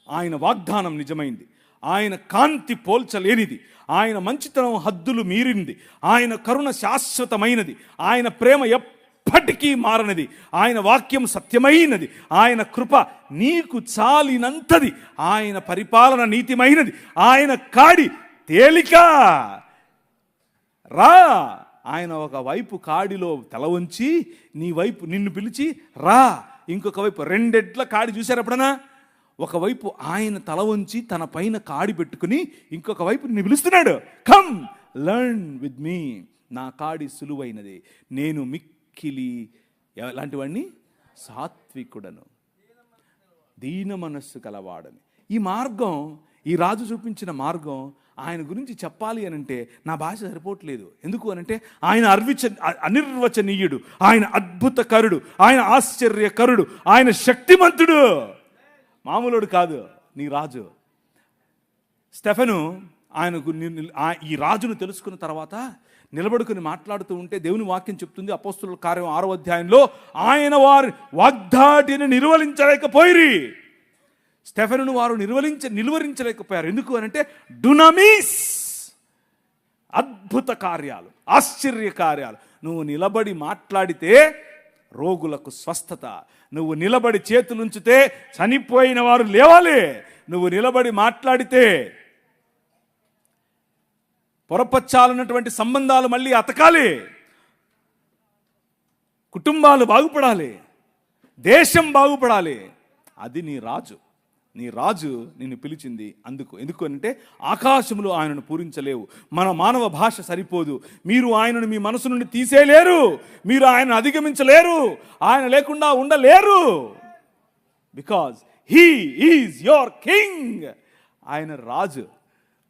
ఆయన వాగ్దానం నిజమైంది, ఆయన కాంతి పోల్చలేనిది, ఆయన మంచితనం హద్దులు మీరింది, ఆయన కరుణ శాశ్వతమైనది, ఆయన ప్రేమ ఎప్పటికీ మారనిది, ఆయన వాక్యం సత్యమైనది, ఆయన కృప నీకు చాలినంతది, ఆయన పరిపాలన నీతిమైనది, ఆయన కాడి తేలిక. రా. ఆయన ఒక వైపు కాడిలో తల వంచి నీ వైపు నిన్ను పిలిచి రా. ఇంకొక వైపు రెండెట్ల కాడి చూశారు ఎప్పుడన్నా? ఒకవైపు ఆయన తల వంచి తన పైన కాడి పెట్టుకుని ఇంకొక వైపు నిన్ను పిలుస్తున్నాడు. Come learn with me. నా కాడి సులువైనది, నేను మిక్కిలి ఎలాంటి వాడిని? సాత్వికుడను, దీన మనస్సు కలవాడని. ఈ మార్గం, ఈ రాజు చూపించిన మార్గం, ఆయన గురించి చెప్పాలి అని అంటే నా భాష సరిపోవట్లేదు. ఎందుకు అనంటే ఆయన అనిర్వచనీయుడు, ఆయన అద్భుతకరుడు, ఆయన ఆశ్చర్యకరుడు, ఆయన శక్తిమంతుడు. మామూలుడు కాదు నీ రాజు. స్టెఫెను ఆయనకు ఈ రాజును తెలుసుకున్న తర్వాత నిలబడుకుని మాట్లాడుతూ ఉంటే దేవుని వాక్యం చెప్తుంది, అపోస్తుల కార్యం 6వ అధ్యాయంలో, ఆయన వారి వాగ్దాటిని నిర్వహించలేకపోయిరి. స్టెఫెనును వారు నిలువరించలేకపోయారు. ఎందుకు అనంటే డునామిస్, అద్భుత కార్యాలు, ఆశ్చర్య కార్యాలు. నువ్వు నిలబడి మాట్లాడితే రోగులకు స్వస్థత, నువ్వు నిలబడి చేతులుంచితే చనిపోయిన వారు లేవాలి, నువ్వు నిలబడి మాట్లాడితే పొరపచ్చాలన్నటువంటి సంబంధాలు మళ్ళీ అతకాలి, కుటుంబాలు బాగుపడాలి, దేశం బాగుపడాలి. అది నీ రాజు. నీ రాజు నిన్ను పిలిచింది అందుకు. ఎందుకు అంటే ఆకాశములు ఆయనను పూరించలేవు, మన మానవ భాష సరిపోదు, మీరు ఆయనను మీ మనసు నుండి తీసేయలేరు, మీరు ఆయనను అధిగమించలేరు, ఆయన లేకుండా ఉండలేరు. Because he is your king. ఆయన రాజు,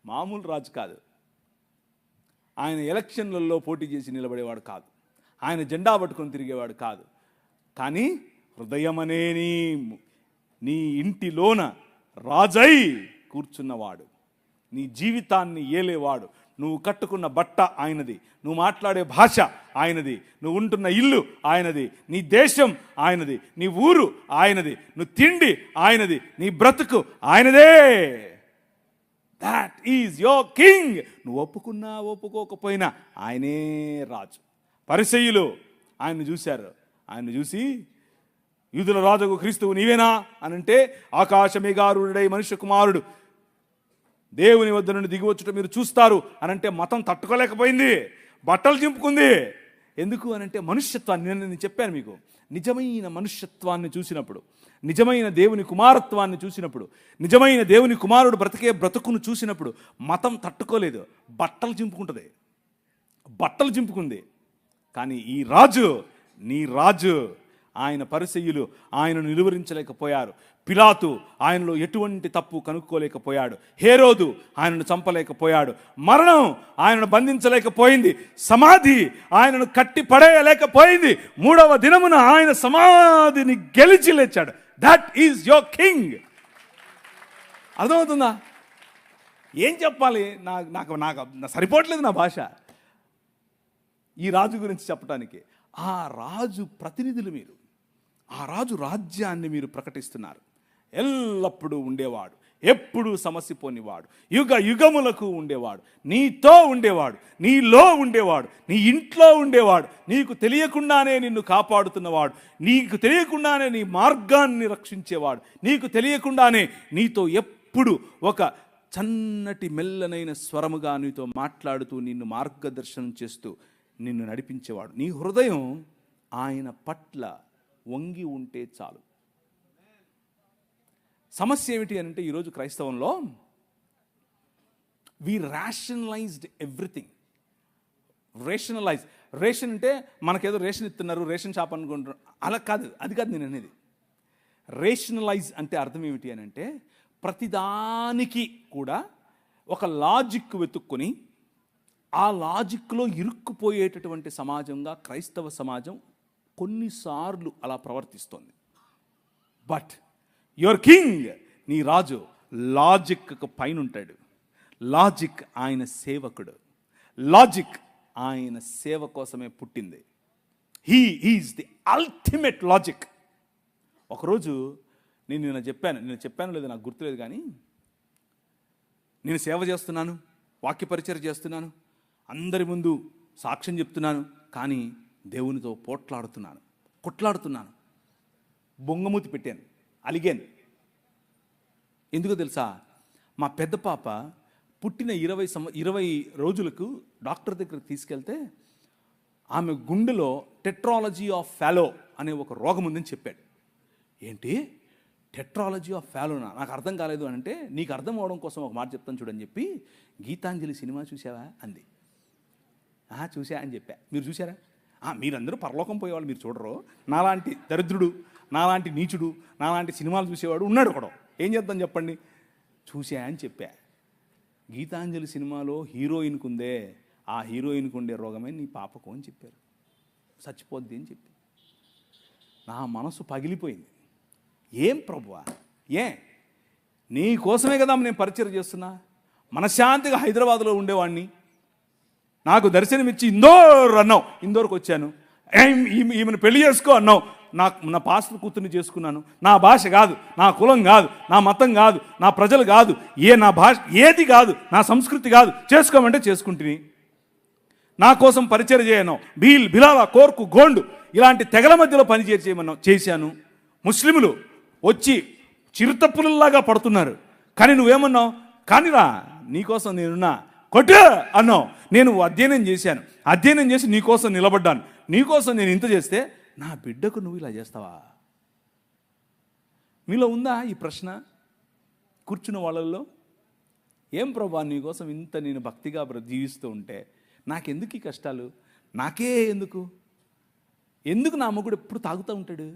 మామూలు రాజు కాదు. ఆయన ఎలక్షన్లలో పోటీ చేసి నిలబడేవాడు కాదు, ఆయన జెండా పట్టుకొని తిరిగేవాడు కాదు. కానీ హృదయమనే నీ ఇంటిలోన రాజై కూర్చున్నవాడు, నీ జీవితాన్ని ఏలేవాడు. నువ్వు కట్టుకున్న బట్ట ఆయనది, నువ్వు మాట్లాడే భాష ఆయనది, నువ్వు ఉంటున్న ఇల్లు ఆయనది, నీ దేశం ఆయనది, నీ ఊరు ఆయనది, నువ్వు తిండి ఆయనది, నీ బ్రతుకు ఆయనదే. That is your king. నువ్వు ఒప్పుకున్నా ఒప్పుకోకపోయినా ఆయనే రాజు. పరిసయ్యులు ఆయన్ని చూశారు. ఆయన్ని చూసి, యూదుల రాజుకు క్రీస్తువు నీవేనా అని అంటే, ఆకాశమేఘారూఢుడై మనుష్య కుమారుడు దేవుని వద్ద నుండి దిగివచ్చుట మీరు చూస్తారు అని అంటే మతం తట్టుకోలేకపోయింది, బట్టలు చింపుకుంది. ఎందుకు అనంటే మనుష్యత్వాన్ని, నేను చెప్పాను మీకు, నిజమైన మనుష్యత్వాన్ని చూసినప్పుడు, నిజమైన దేవుని కుమారత్వాన్ని చూసినప్పుడు, నిజమైన దేవుని కుమారుడు బ్రతికే బ్రతుకును చూసినప్పుడు మతం తట్టుకోలేదు, బట్టలు చింపుకుంటుంది, బట్టలు చింపుకుంది. కానీ ఈ రాజు, నీ రాజు, ఆయన పరిసయ్యులు ఆయనను నిలువరించలేకపోయారు. పిలాతు ఆయనలో ఎటువంటి తప్పు కనుక్కోలేకపోయాడు. హేరోదు ఆయనను చంపలేకపోయాడు. మరణం ఆయనను బంధించలేకపోయింది. సమాధి ఆయనను కట్టి పడేయలేకపోయింది. 3వ దినమున ఆయన సమాధిని గెలిచి లేచాడు. That is your king. అర్థమవుతుందా? ఏం చెప్పాలి? నాకు సరిపోవట్లేదు నా భాష ఈ రాజు గురించి చెప్పడానికి. ఆ రాజు ప్రతినిధులు మీరు. ఆ రాజు రాజ్యాన్ని మీరు ప్రకటిస్తున్నారు. ఎల్లప్పుడూ ఉండేవాడు, ఎప్పుడూ సమస్య పోనివాడు, యుగ యుగములకు ఉండేవాడు, నీతో ఉండేవాడు, నీలో ఉండేవాడు, నీ ఇంట్లో ఉండేవాడు, నీకు తెలియకుండానే నిన్ను కాపాడుతున్నవాడు, నీకు తెలియకుండానే నీ మార్గాన్ని రక్షించేవాడు, నీకు తెలియకుండానే నీతో ఎప్పుడు ఒక చన్నటి మెల్లనైన స్వరముగా నీతో మాట్లాడుతూ నిన్ను మార్గదర్శనం చేస్తూ నిన్ను నడిపించేవాడు. నీ హృదయం ఆయన పట్ల వంగి ఉంటే చాలు. సమస్య ఏమిటి అని అంటే, ఈరోజు క్రైస్తవంలో వి రేషనలైజ్డ్ ఎవ్రీథింగ్. రేషన్ అంటే మనకేదో రేషన్ ఇస్తున్నారు, రేషన్ షాప్ అనుకుంటున్నారు, అలా కాదు. అది కాదు నేను అనేది. రేషనలైజ్ అంటే అర్థం ఏమిటి అని అంటే, ప్రతిదానికి కూడా ఒక లాజిక్ వెతుక్కొని ఆ లాజిక్లో ఇరుక్కుపోయేటటువంటి సమాజంగా క్రైస్తవ సమాజం కొన్నిసార్లు అలా ప్రవర్తిస్తోంది. బట్ యువర్ కింగ్, నీ రాజు లాజిక్కు పైన ఉంటాడు. లాజిక్ ఆయన సేవకుడు. లాజిక్ ఆయన సేవ కోసమే పుట్టింది. He is the ultimate logic. ఒకరోజు నేను చెప్పాను లేదు నాకు గుర్తులేదు, కానీ నేను సేవ చేస్తున్నాను, వాక్య పరిచర్య చేస్తున్నాను, అందరి ముందు సాక్ష్యం చెప్తున్నాను, కానీ దేవునితో కొట్లాడుతున్నాను, బొంగమూతి పెట్టాను, అలిగాను. ఎందుకో తెలుసా? మా పెద్ద పాప పుట్టిన 20 రోజులకు డాక్టర్ దగ్గరికి తీసుకెళ్తే ఆమె గుండెలో టెట్రాలజీ ఆఫ్ ఫాలో అనే ఒక రోగం ఉందని చెప్పాడు. ఏంటి టెట్రాలజీ ఆఫ్ ఫాలోనా? నాకు అర్థం కాలేదు అని అంటే, నీకు అర్థం అవడం కోసం ఒక మాట చెప్తాను చూడని చెప్పి, గీతాంజలి సినిమా చూసావా అంది. చూసా అని చెప్పా. మీరు చూసారా? మీరందరూ పరలోకం పోయేవాళ్ళు, మీరు చూడరు. నాలాంటి దరిద్రుడు, నాలాంటి నీచుడు, నాలాంటి సినిమాలు చూసేవాడు ఉన్నాడు ఒకడు. ఏం చేద్దాం చెప్పండి? చూసా అని చెప్పా. గీతాంజలి సినిమాలో హీరోయిన్కు ఉందే, ఆ హీరోయిన్కు ఉండే రోగమే నీ పాపకు అని చెప్పారు. చచ్చిపోద్ది అని చెప్పి నా మనసు పగిలిపోయింది. ఏం ప్రభువా, నీ కోసమే కదా నేను పరిచయం చేస్తున్నా. మనశ్శాంతిగా హైదరాబాద్లో ఉండేవాడిని, నాకు దర్శనమిచ్చి ఇందోర్ అన్నావు, ఇందోర్కి వచ్చాను. ఈమెను పెళ్లి చేసుకో అన్నావు, నా పాస్టర్ కూతుర్ని చేసుకున్నాను. నా భాష కాదు, నా కులం కాదు, నా మతం కాదు, నా ప్రజలు కాదు, నా భాష ఏది కాదు, నా సంస్కృతి కాదు, చేసుకోమంటే చేసుకుంటుని. నా కోసం పరిచయం చేయను. బిలాలా, కోర్కు, గోండు ఇలాంటి తెగల మధ్యలో చేశాను. ముస్లిములు వచ్చి చిరుతప్పులలాగా పడుతున్నారు, కానీ నువ్వేమన్నావు? కానిరా, నీకోసం నేనున్నా, కొట్టు అన్నావు. నేను అధ్యయనం చేసి నీకోసం నిలబడ్డాను. నీకోసం నేను ఇంత చేస్తే నా బిడ్డకు నువ్వు ఇలా చేస్తావా? మీలో ఉందా ఈ ప్రశ్న కూర్చున్న వాళ్ళల్లో? ఏం ప్రభా, నీకోసం ఇంత నేను భక్తిగా జీవిస్తూ ఉంటే నాకెందుకు ఈ కష్టాలు? నాకే ఎందుకు నా మొగుడు ఎప్పుడు తాగుతూ ఉంటాడు?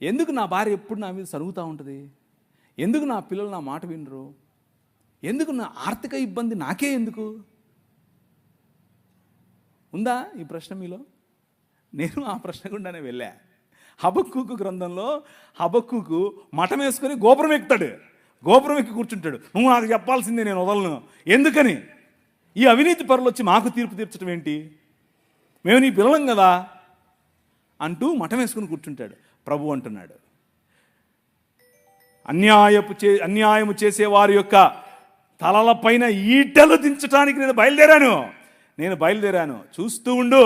ఎందుకు నా భార్య ఎప్పుడు నా మీద సరుగుతూ ఉంటుంది? ఎందుకు నా పిల్లలు నా మాట వినరు? ఎందుకు నా ఆర్థిక ఇబ్బంది నాకే ఎందుకు? ఉందా ఈ ప్రశ్న మీలో? నేను ఆ ప్రశ్న గుండానే వెళ్ళా. హబక్కూకు గ్రంథంలో హబక్కూకు మఠం వేసుకొని గోపురం ఎక్కుతాడు, గోపురం ఎక్కి కూర్చుంటాడు. నువ్వు నాకు చెప్పాల్సిందే, నేను వదలను. ఎందుకని? ఈ అవినీతి పరులు వచ్చి మాకు తీర్పు తీర్చడం ఏంటి? మేము నీ పిల్లలం కదా అంటూ మఠం వేసుకుని కూర్చుంటాడు. ప్రభు అంటున్నాడు, అన్యాయము చేసే వారి యొక్క తలలపైన ఈటలు దించడానికి నేను బయలుదేరాను. చూస్తూ ఉండు,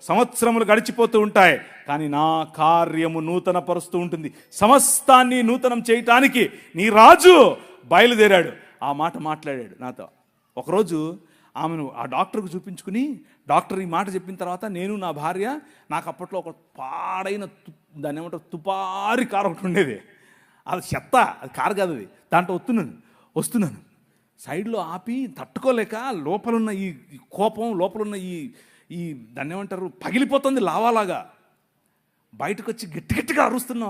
సంవత్సరములు గడిచిపోతూ ఉంటాయి, కానీ నా కార్యము నూతన పరుస్తూ ఉంటుంది. సమస్తాన్ని నూతనం చేయటానికి నీ రాజు బయలుదేరాడు. ఆ మాట మాట్లాడాడు నాతో. ఒకరోజు ఆమెను ఆ డాక్టర్కు చూపించుకుని, డాక్టర్ ఈ మాట చెప్పిన తర్వాత నేను నా భార్య, నాకు అప్పట్లో ఒక పాడైన దాన్ని ఏమంటారు తుపారి కారు ఒకటి ఉండేది. అది చెత్త, అది కారు కాదు, అది. దాంట్లో వస్తున్నాను సైడ్లో ఆపి తట్టుకోలేక లోపలున్న ఈ కోపం, లోపలున్న ఈ దాన్ని ఏమంటారు పగిలిపోతుంది లావాలాగా. బయటకు వచ్చి గట్టి గట్టిగా అరుస్తున్నా,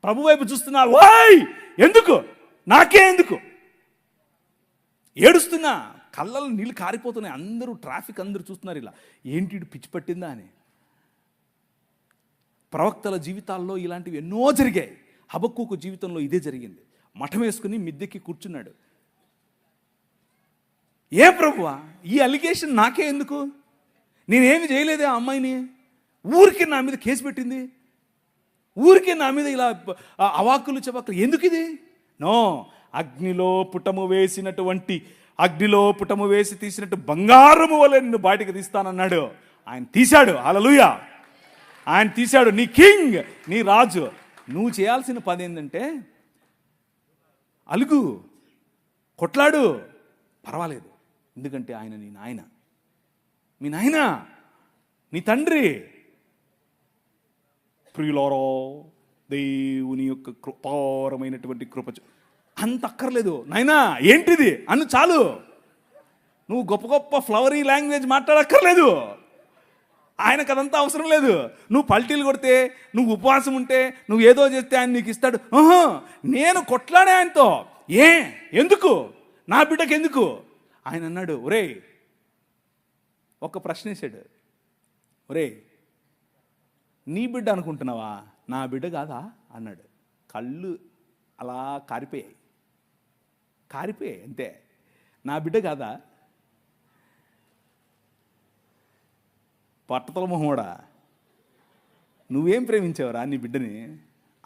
ప్రభు వైపు చూస్తున్నా, ఓయ్ ఎందుకు, నాకే ఎందుకు, ఏడుస్తున్నా, కళ్ళలో నీళ్ళు కారిపోతున్నాయి. అందరూ ట్రాఫిక్ అందరూ చూస్తున్నారు, ఇలా ఏంటి ఇటు పిచ్చి పట్టిందా అని. ప్రవక్తల జీవితాల్లో ఇలాంటివి ఎన్నో జరిగాయి. హబక్కూకు జీవితంలో ఇదే జరిగింది. మఠం వేసుకుని మిద్దెక్కి కూర్చున్నాడు. ఏ ప్రభువా, ఈ అలిగేషన్ నాకే ఎందుకు, నేనేమి చేయలేదే ఆ అమ్మాయిని, ఊరికే నా మీద కేసు పెట్టింది, ఊరికే నా మీద ఇలా అవాకులు చవాకులు, ఎందుకు ఇది? నో, అగ్నిలో పుటము వేసి తీసినట్టు బంగారము వలె నిన్ను బయటకు తీస్తానన్నాడు. ఆయన తీశాడు. హల్లెలూయా, ఆయన తీశాడు. నీ కింగ్, నీ రాజు. నువ్వు చేయాల్సిన పని ఏంటంటే అలుగు, కొట్లాడు, పర్వాలేదు. ఎందుకంటే ఆయన నీ నాయన, మీ నాయన, నీ తండ్రి. ప్రియులారో, దేవుని యొక్క కృపారమైనటువంటి కృప అంత అక్కర్లేదు. నాయనా ఏంటిది అను చాలు. నువ్వు గొప్ప గొప్ప ఫ్లవరీ లాంగ్వేజ్ మాట్లాడక్కర్లేదు. ఆయనకు అదంతా అవసరం లేదు. నువ్వు పల్టీలు కొడితే, నువ్వు ఉపవాసం ఉంటే, నువ్వు ఏదో చేస్తే ఆయన నీకు ఇస్తాడు. నేను కొట్లాడే ఆయనతో. ఎందుకు, నా బిడ్డకు ఎందుకు? ఆయన అన్నాడు, ఒరేయ్, ఒక ప్రశ్న వేసాడు, ఒరేయ్ నీ బిడ్డ అనుకుంటున్నావా, నా బిడ్డ కాదా అన్నాడు. కళ్ళు అలా కారిపోయాయి అంతే. నా బిడ్డ కాదా? పట్టతల మొహోడా, నువ్వేం ప్రేమించావురా నీ బిడ్డని?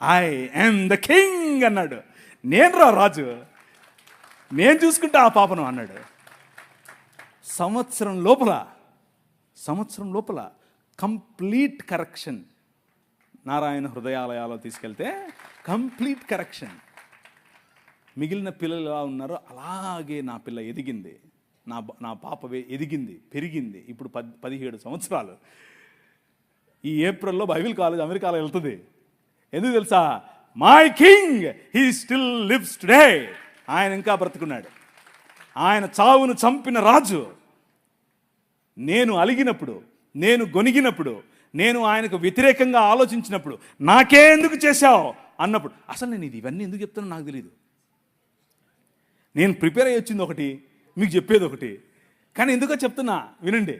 ఐ యామ్ ద కింగ్ అన్నాడు. నేను రా రాజు, నేను చూసుకుంటా ఆ పాపను అన్నాడు. సంవత్సరం లోపల కంప్లీట్ కరెక్షన్. నారాయణ హృదయాలయాలో తీసుకెళ్తే కంప్లీట్ కరెక్షన్. మిగిలిన పిల్లలు ఎలా ఉన్నారో అలాగే నా పిల్ల ఎదిగింది, నా పాప ఎదిగింది, పెరిగింది. ఇప్పుడు 17 సంవత్సరాలు. ఈ ఏప్రిల్లో బైబిల్ కాలేజ్ అమెరికాలో వెళ్తుంది. ఎందుకు తెలుసా? My king he still lives today. ఆయన ఇంకా బ్రతుకున్నాడు. ఆయన చావును చంపిన రాజు. నేను అలిగినప్పుడు, నేను గొనిగినప్పుడు, నేను ఆయనకు వ్యతిరేకంగా ఆలోచించినప్పుడు, నాకే ఎందుకు చేశావు అన్నప్పుడు, అసలు నేను ఇవన్నీ ఎందుకు చెప్తానో నాకు తెలియదు. నేను ప్రిపేర్ అయ్యి వచ్చింది ఒకటి, మీకు చెప్పేది ఒకటి. కానీ ఎందుకో చెప్తున్నా వినండి.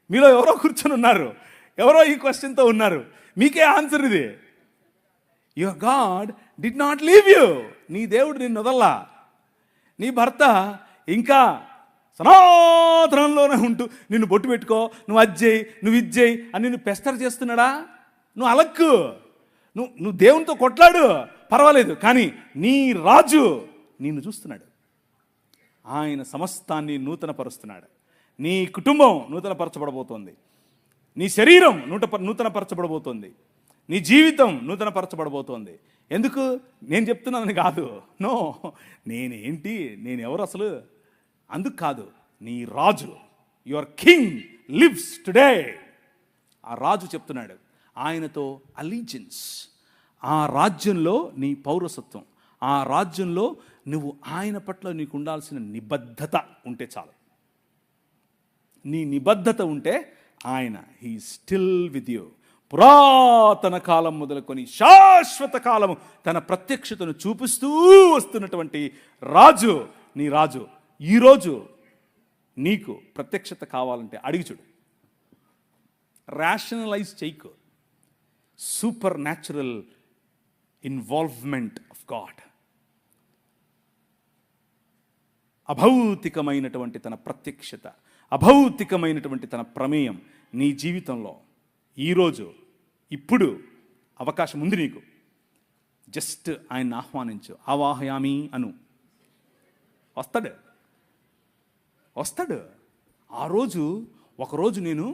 మీలో ఎవరో కూర్చొని ఉన్నారు, ఎవరో ఈ క్వశ్చన్తో ఉన్నారు. మీకే ఆన్సర్ ఇది. Your God did not leave you. నీ దేవుడు నిన్ను వదల్లా. నీ భర్త ఇంకా సనాతనంలోనే ఉంటూ నిన్ను బొట్టు పెట్టుకో, నువ్వు అజ్జేయి, నువ్వు ఇజ్జేయి అని నిన్ను పెస్తర్ చేస్తున్నాడా? నువ్వు అలక్కు, నువ్వు దేవునితో కొట్లాడు, పర్వాలేదు. కానీ నీ రాజు నిన్ను చూస్తున్నాడు. ఆయన సమస్తాన్ని నూతనపరుస్తున్నాడు. నీ కుటుంబం నూతనపరచబడబోతోంది. నీ శరీరం నూతనపరచబడబోతోంది. నీ జీవితం నూతనపరచబడబోతోంది. ఎందుకు నేను చెప్తున్నానని కాదు, నో, నేనేంటి, నేనెవరు అసలు, అందుకు కాదు. నీ రాజు, యువర్ కింగ్ లివ్స్ టుడే. ఆ రాజు చెప్తున్నాడు. ఆయనతో అలీజియన్స్, ఆ రాజ్యంలో నీ పౌరసత్వం, ఆ రాజ్యంలో నువ్వు ఆయన పట్ల నీకు ఉండాల్సిన నిబద్ధత ఉంటే చాలు. నీ నిబద్ధత ఉంటే ఆయన హీ స్టిల్ విత్ యూ. పురాతన కాలం మొదలుకొని శాశ్వత కాలము తన ప్రత్యక్షతను చూపిస్తూ వస్తున్నటువంటి రాజు, నీ రాజు. ఈరోజు నీకు ప్రత్యక్షత కావాలంటే అడిగి చూడు. రేషనలైజ్ చేయకు. Supernatural involvement of God, అభౌతికమైనటువంటి తన ప్రత్యక్షత, అభౌతికమైనటువంటి తన ప్రమేయం నీ జీవితంలో ఈరోజు, ఇప్పుడు అవకాశం ఉంది నీకు. జస్ట్ ఆయన్ని ఆహ్వానించు. ఆవాహయామి అను. వస్తాడు. ఒకరోజు నేను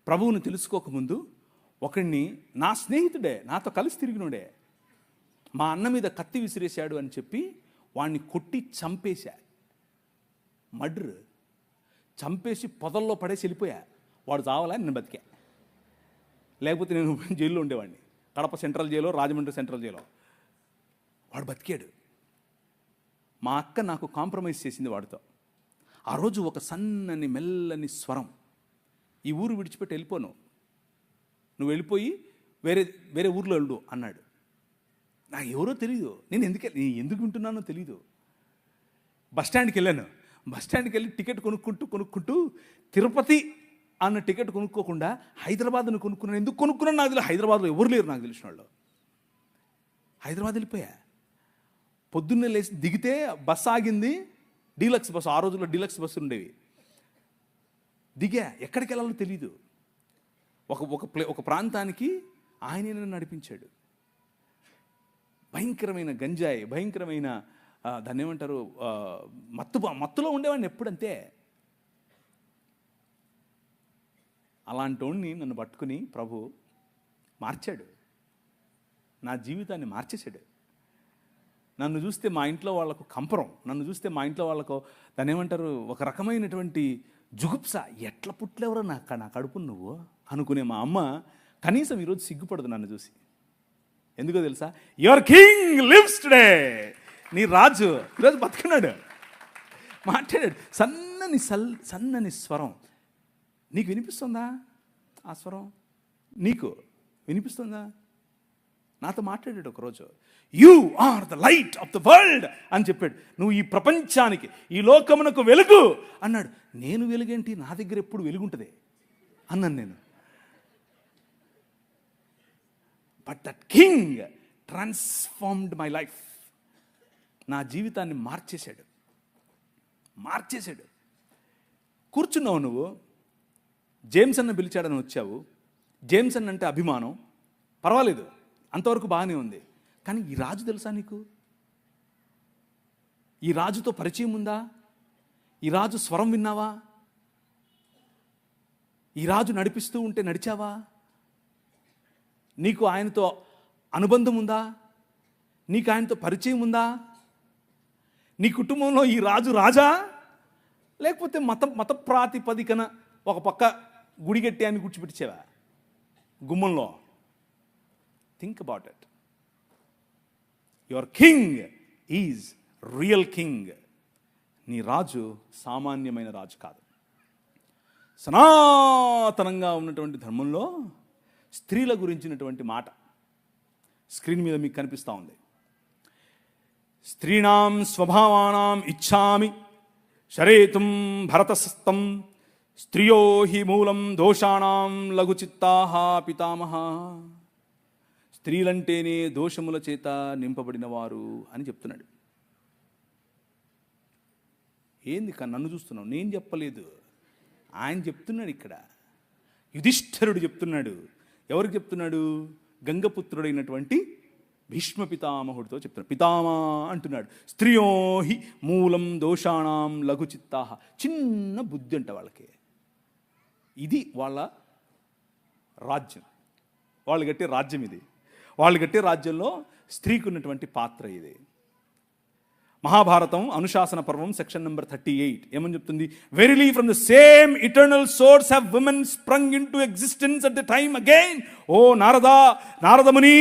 ప్రభువుని తెలుసుకోకముందు ఒకడిని, నా స్నేహితుడే, నాతో కలిసి తిరిగినోడే, మా అన్న మీద కత్తి విసిరేశాడు అని చెప్పి వాడిని కొట్టి చంపేశా. మర్డర్ చంపేసి పొదల్లో పడేసి వెళ్ళిపోయా. వాడు చావాలా, నేను బతికా. లేకపోతే నేను జైల్లో ఉండేవాడిని. కడప సెంట్రల్ జైల్లో, రాజమండ్రి సెంట్రల్ జైల్లో. వాడు బతికాడు. మా అక్క నాకు కాంప్రమైజ్ చేసింది వాడితో. ఆ రోజు ఒక సన్నని మెల్లని స్వరం, ఈ ఊరు విడిచిపెట్టి వెళ్ళిపోను, నువ్వు వెళ్ళిపోయి వేరే వేరే ఊర్లో వెళ్ళు అన్నాడు. నాకు ఎవరో తెలీదు, నేను ఎందుకు వింటున్నానో తెలీదు. బస్టాండ్కి వెళ్ళాను. బస్టాండ్కి వెళ్ళి టికెట్ కొనుక్కుంటూ తిరుపతి అన్న టికెట్ కొనుక్కోకుండా హైదరాబాద్ను కొనుక్కున్నాను. ఎందుకు కొనుక్కున్నాను నాకు తెలియదు. హైదరాబాద్లో ఎవరు లేరు నాకు తెలిసిన వాళ్ళు. హైదరాబాద్ వెళ్ళిపోయా. పొద్దున్నే లేచి దిగితే బస్సు ఆగింది, డీలక్స్ బస్సు. ఆ రోజుల్లో డీలక్స్ బస్సు ఉండేవి. దిగా, ఎక్కడికి వెళ్ళాలో తెలీదు. ఒక ప్రాంతానికి ఆయనే నన్ను నడిపించాడు. భయంకరమైన గంజాయి, భయంకరమైన దాన్ని ఏమంటారు, మత్తులో ఉండేవాడిని ఎప్పుడంతే. అలాంటి వాడిని నన్ను పట్టుకుని ప్రభు మార్చాడు, నా జీవితాన్ని మార్చేశాడు. నన్ను చూస్తే మా ఇంట్లో వాళ్ళకు కంపరం, నన్ను చూస్తే మా ఇంట్లో వాళ్ళకు దాన్ని ఏమంటారు, ఒక రకమైనటువంటి జుగుప్స. ఎట్లా పుట్టలేవరో నా కడుపు నువ్వు అనుకునే మా అమ్మ కనీసం ఈరోజు సిగ్గుపడదు నన్ను చూసి. ఎందుకో తెలుసా? Your king lives today. నీ రాజు ఈరోజు బతుకున్నాడు, మాట్లాడాడు. సన్నని స్వరం. నీకు వినిపిస్తుందా ఆ స్వరం? నీకు వినిపిస్తుందా? నాతో మాట్లాడాడు ఒకరోజు. You are the light of the world అని చెప్పాడు. నువ్వు ఈ ప్రపంచానికి, ఈ లోకమునకు వెలుగు అన్నాడు. నేను వెలుగేంటి, నా దగ్గర ఎప్పుడు వెలుగుంటుంది అన్నాను నేను. But that king transformed my life. నా జీవితాన్ని మార్చేశాడు. కూర్చున్నావు నువ్వు, జేమ్స్ అన్న పిలిచాడని వచ్చావు. జేమ్స్ అన్న అంటే అభిమానం, పర్వాలేదు, అంతవరకు బాగానే ఉంది. కానీ ఈ రాజు తెలుసా నీకు? ఈ రాజుతో పరిచయం ఉందా? ఈ రాజు స్వరం విన్నావా? ఈ రాజు నడిపిస్తూ ఉంటే నడిచావా? నీకు ఆయనతో అనుబంధం ఉందా? నీకు ఆయనతో పరిచయం ఉందా? నీ కుటుంబంలో ఈ రాజు రాజా, లేకపోతే మత ప్రాతిపదికన ఒక పక్క గుడి కట్టి అని కూర్చోబెట్టించావా గుమ్మంలో? Think about it. Your king is real king. నీ రాజు సామాన్యమైన రాజు కాదు. సనాతనంగా ఉన్నటువంటి ధర్మంలో స్త్రీల గురించినటువంటి మాట స్క్రీన్ మీద మీకు కనిపిస్తూ ఉంది. స్త్రీణాం స్వభావానాం ఇచ్ఛామి శరేతుం భరతస్థం స్త్రియో హి మూలం దోషాణం లఘుచిత్తాః పితామహ. స్త్రీలంటేనే దోషముల చేత నింపబడిన వారు అని చెప్తున్నాడు. ఏంది నన్ను చూస్తున్నావు? నేను చెప్పలేదు, ఆయన చెప్తున్నాడు. ఇక్కడ యుధిష్ఠిరుడు చెప్తున్నాడు. ఎవరికి చెప్తున్నాడు? గంగపుత్రుడైనటువంటి భీష్మ పితామహుడితో చెప్తున్నాడు. పితామా అంటున్నాడు. స్త్రియో హి మూలం దోషాణం లఘుచిత్తాః. చిన్న బుద్ధి అంట వాళ్ళకి. ఇది వాళ్ళ రాజ్యం, వాళ్ళు కట్టే రాజ్యం ఇది. వాళ్ళు కట్టే రాజ్యంలో స్త్రీకి ఉన్నటువంటి పాత్ర ఇది. మహాభారతం అనుశాసన పర్వం సెక్షన్ నెంబర్ 38 ఏమని చెప్తుంది? Verily from the same eternal source have women sprung into existence at the time again. O Naradamuni,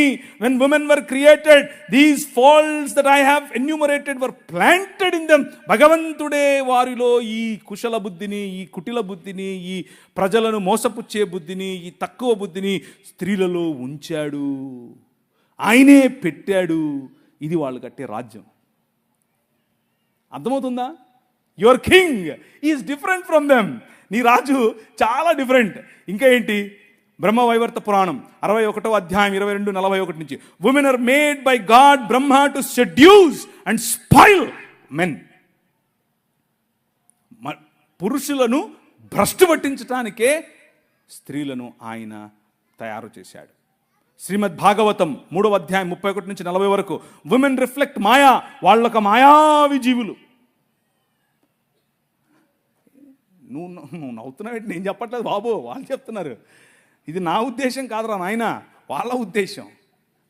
when women were created, these faults that I have enumerated were planted in them. భగవంతుడే వారిలో ఈ కుశల బుద్ధిని, ఈ కుటిల బుద్ధిని, ఈ ప్రజలను మోసపుచ్చే బుద్ధిని, ఈ తక్కువ బుద్ధిని స్త్రీలలో ఉంచాడు, ఆయనే పెట్టాడు. ఇది వాళ్ళు కట్టే రాజ్యం. అర్థమవుతుందా? Your king is different from them. నీ రాజు చాలా డిఫరెంట్. ఇంకా ఏంటి? బ్రహ్మవైవర్త పురాణం 61వ అధ్యాయం 22-41 నుంచి, women are made by god Brahma to seduce and spoil men. పురుషులను భ్రష్టు పట్టించటానికే స్త్రీలను ఆయన తయారు చేశాడు. శ్రీమద్ భాగవతం 3వ అధ్యాయం 31 నుంచి 40 వరకు, ఉమెన్ రిఫ్లెక్ట్ మాయా. వాళ్ళొక మాయావి జీవులు. నువ్వు నవ్వుతున్నావు, నేను చెప్పట్లేదు బాబు, వాళ్ళు చెప్తున్నారు. ఇది నా ఉద్దేశం కాదురా నాయన, వాళ్ళ ఉద్దేశం.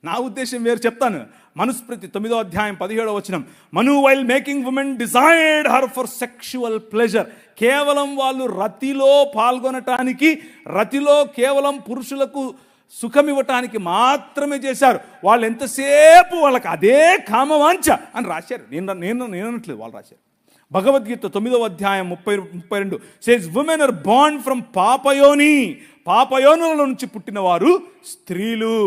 నా ఉద్దేశం వేరు. చెప్తాను. మనుస్మృతి 9వ అధ్యాయం 17వ వచనం, Manu while making women desired her for sexual pleasure. కేవలం వాళ్ళు రతిలో పాల్గొనటానికి, రతిలో కేవలం పురుషులకు సుఖం ఇవ్వటానికి మాత్రమే చేశారు. వాళ్ళు ఎంతసేపు వాళ్ళకి అదే కామవాంఛ అని రాశారు. నేను అనట్లేదు, వాళ్ళు రాశారు. భగవద్గీత 9వ అధ్యాయం 32 says women are born from పాపయోని, పాపయోనుల నుంచి పుట్టిన వారు స్త్రీలు.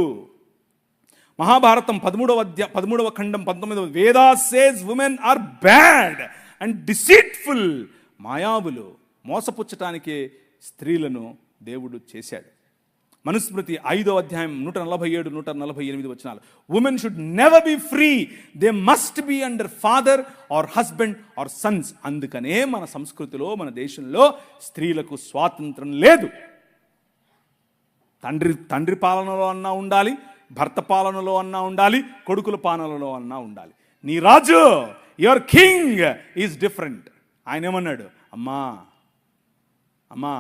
మహాభారతం 13వ ఖండం 19వ Veda says women are bad and deceitful. మాయావులు, మోసపుచ్చటానికే స్త్రీలను దేవుడు చేశాడు. మనుస్మృతి 5వ అధ్యాయం 147, 148 వచనాలు. Women should never be free, they must be under father or husband or sons. అందుకనే మన సంస్కృతిలో, మన దేశంలో స్త్రీలకు స్వాతంత్రం లేదు. తండ్రి పాలనలో అన్నా ఉండాలి, భర్త పాలనలో అన్నా ఉండాలి, కొడుకుల పాలనలో అన్నా ఉండాలి. నీ రాజు, యువర్ కింగ్ ఈజ్ డిఫరెంట్. ఆయన ఏమన్నాడు? అమ్మా అమ్మా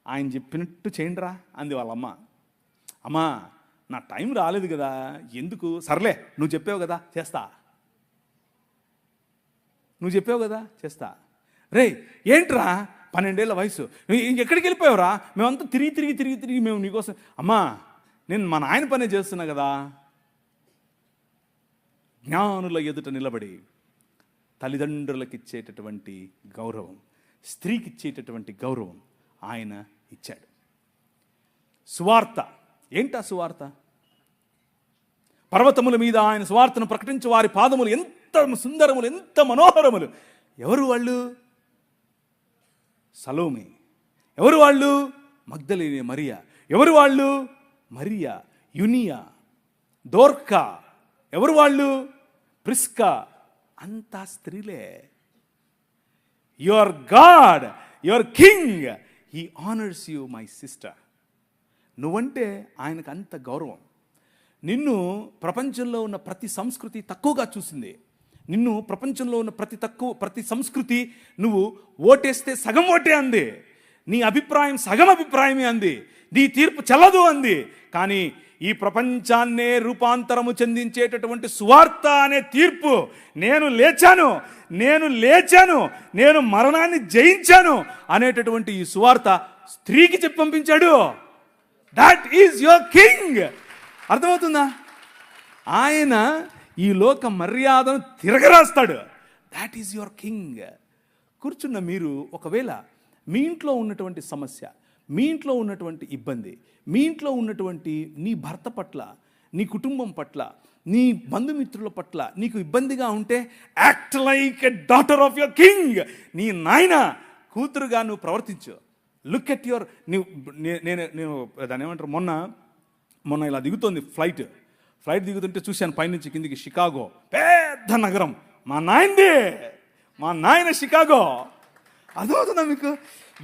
ఆయన చెప్పినట్టు చేయండిరా అంది వాళ్ళమ్మ. అమ్మా నా టైం రాలేదు కదా, ఎందుకు, సర్లే నువ్వు చెప్పావు కదా చేస్తా, నువ్వు చెప్పావు కదా చేస్తా. రే ఏంట్రా 12 ఏళ్ల వయసు, ఎక్కడికి వెళ్ళిపోయావురా? మేమంతా తిరిగి మేము నీకోసం. అమ్మా నేను మా నాయన పనే చేస్తున్నా కదా. జ్ఞానుల ఎదుట నిలబడి తల్లిదండ్రులకు ఇచ్చేటటువంటి గౌరవం, స్త్రీకి ఇచ్చేటటువంటి గౌరవం ఆయన ఇచ్చాడు. సువార్త ఏంటా సువార్త? పర్వతముల మీద ఆయన సువార్తను ప్రకటించే వారి పాదములు ఎంత సుందరములు, ఎంత మనోహరములు. ఎవరు వాళ్ళు? సలోమి. ఎవరు వాళ్ళు? మగ్దలేనే మరియా. ఎవరు వాళ్ళు? మరియా, యునియా, దోర్కా. ఎవరు వాళ్ళు? ప్రిస్కా. అంతా స్త్రీలే. Your God, your king, he honours you my sister. నువ్వంటే ఆయనకు అంత గౌరవం. నిన్ను ప్రపంచంలో ఉన్న ప్రతి సంస్కృతి తక్కువగా చూసింది. నిన్ను ప్రపంచంలో ఉన్న ప్రతి సంస్కృతి నువ్వు ఓటేస్తే సగం ఓటే అంది, నీ అభిప్రాయం సగం అభిప్రాయమే అంది, నీ తీర్పు చెల్లదు అంది. కానీ ఈ ప్రపంచాన్నే రూపాంతరము చెందించేటటువంటి సువార్త అనే తీర్పు, నేను లేచాను, నేను మరణాన్ని జయించాను అనేటటువంటి ఈ సువార్త స్త్రీకి చెప్పి పంపించాడు. That is your king. అర్థమవుతుందా? ఆయన ఈ లోక మర్యాదను తిరగరాస్తాడు. That is your king. కూర్చున్న మీరు ఒకవేళ మీ ఇంట్లో ఉన్నటువంటి సమస్య, మీ ఇంట్లో ఉన్నటువంటి ఇబ్బంది, మీ ఇంట్లో ఉన్నటువంటి నీ భర్త పట్ల, నీ కుటుంబం పట్ల, నీ బంధుమిత్రుల పట్ల నీకు ఇబ్బందిగా ఉంటే, act like a daughter of your king. నీ నాయన కూతురుగా నువ్వు ప్రవర్తించు. లుక్ ఎట్ యువర్, నేను దాన్ని ఏమంటారు, మొన్న ఇలా దిగుతోంది ఫ్లైట్ దిగుతుంటే చూశాను పైనుంచి కిందికి. షికాగో పెద్ద నగరం, మా నాయన షికాగో. అర్థమవుతుందా మీకు?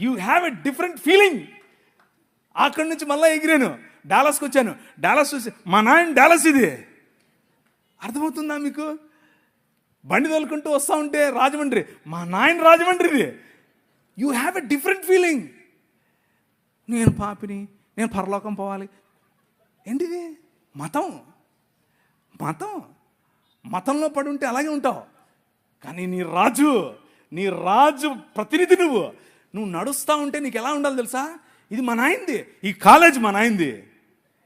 You have a different feeling. అక్కడి నుంచి మళ్ళీ ఎగిరాను, డాలస్కి వచ్చాను. డాలస్ చూసి మా నాయన డాలస్ ఇది. అర్థమవుతుందా మీకు? బండి తోలుకుంటూ వస్తూ ఉంటే రాజమండ్రి, మా నాయన రాజమండ్రిది. You have a different feeling. నేను పాపిని, నేను పరలోకం పోవాలి. ఏంటిది? మతంలో పడి ఉంటే అలాగే ఉంటావు. కానీ నీ రాజు ప్రతినిధి నువ్వు నడుస్తూ ఉంటే నీకు ఎలా ఉండాలి తెలుసా? ఇది మా నాయనది, ఈ కాలేజ్ మా నాయనది,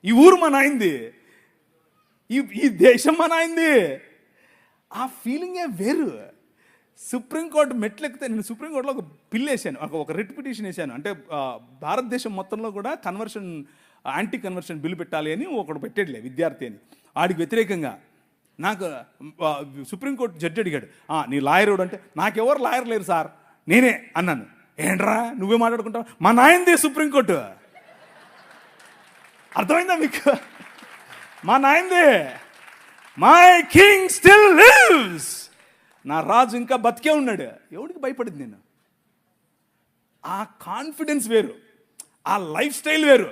ఈ ఊరు మా నాయనది, ఈ దేశం మా నాయనది. ఆ ఫీలింగే వేరు. సుప్రీంకోర్టు మెట్లెక్కితే, నేను సుప్రీంకోర్టులో ఒక బిల్ వేసాను, ఒక రిట్ పిటిషన్ వేసాను. అంటే భారతదేశం మొత్తంలో కూడా యాంటీ కన్వర్షన్ బిల్లు పెట్టాలి అని ఒకడు పెట్టాడులే, విద్యార్థి అని. వాడికి వ్యతిరేకంగా నాకు సుప్రీంకోర్టు జడ్జి అడిగాడు, నీ లాయర్ అంటే, నాకెవరు లాయర్ లేరు సార్, నేనే అన్నాను. ఏంట్రా నువ్వే మాట్లాడుకుంటావు? మా నాయనదే సుప్రీంకోర్టు. అర్థమైందా మీకు? మా నాయనదే. My king still lives. నా రాజు ఇంకా బతికే ఉన్నాడు. ఎవడికి భయపడింది నేను? ఆ కాన్ఫిడెన్స్ వేరు, ఆ లైఫ్ స్టైల్ వేరు.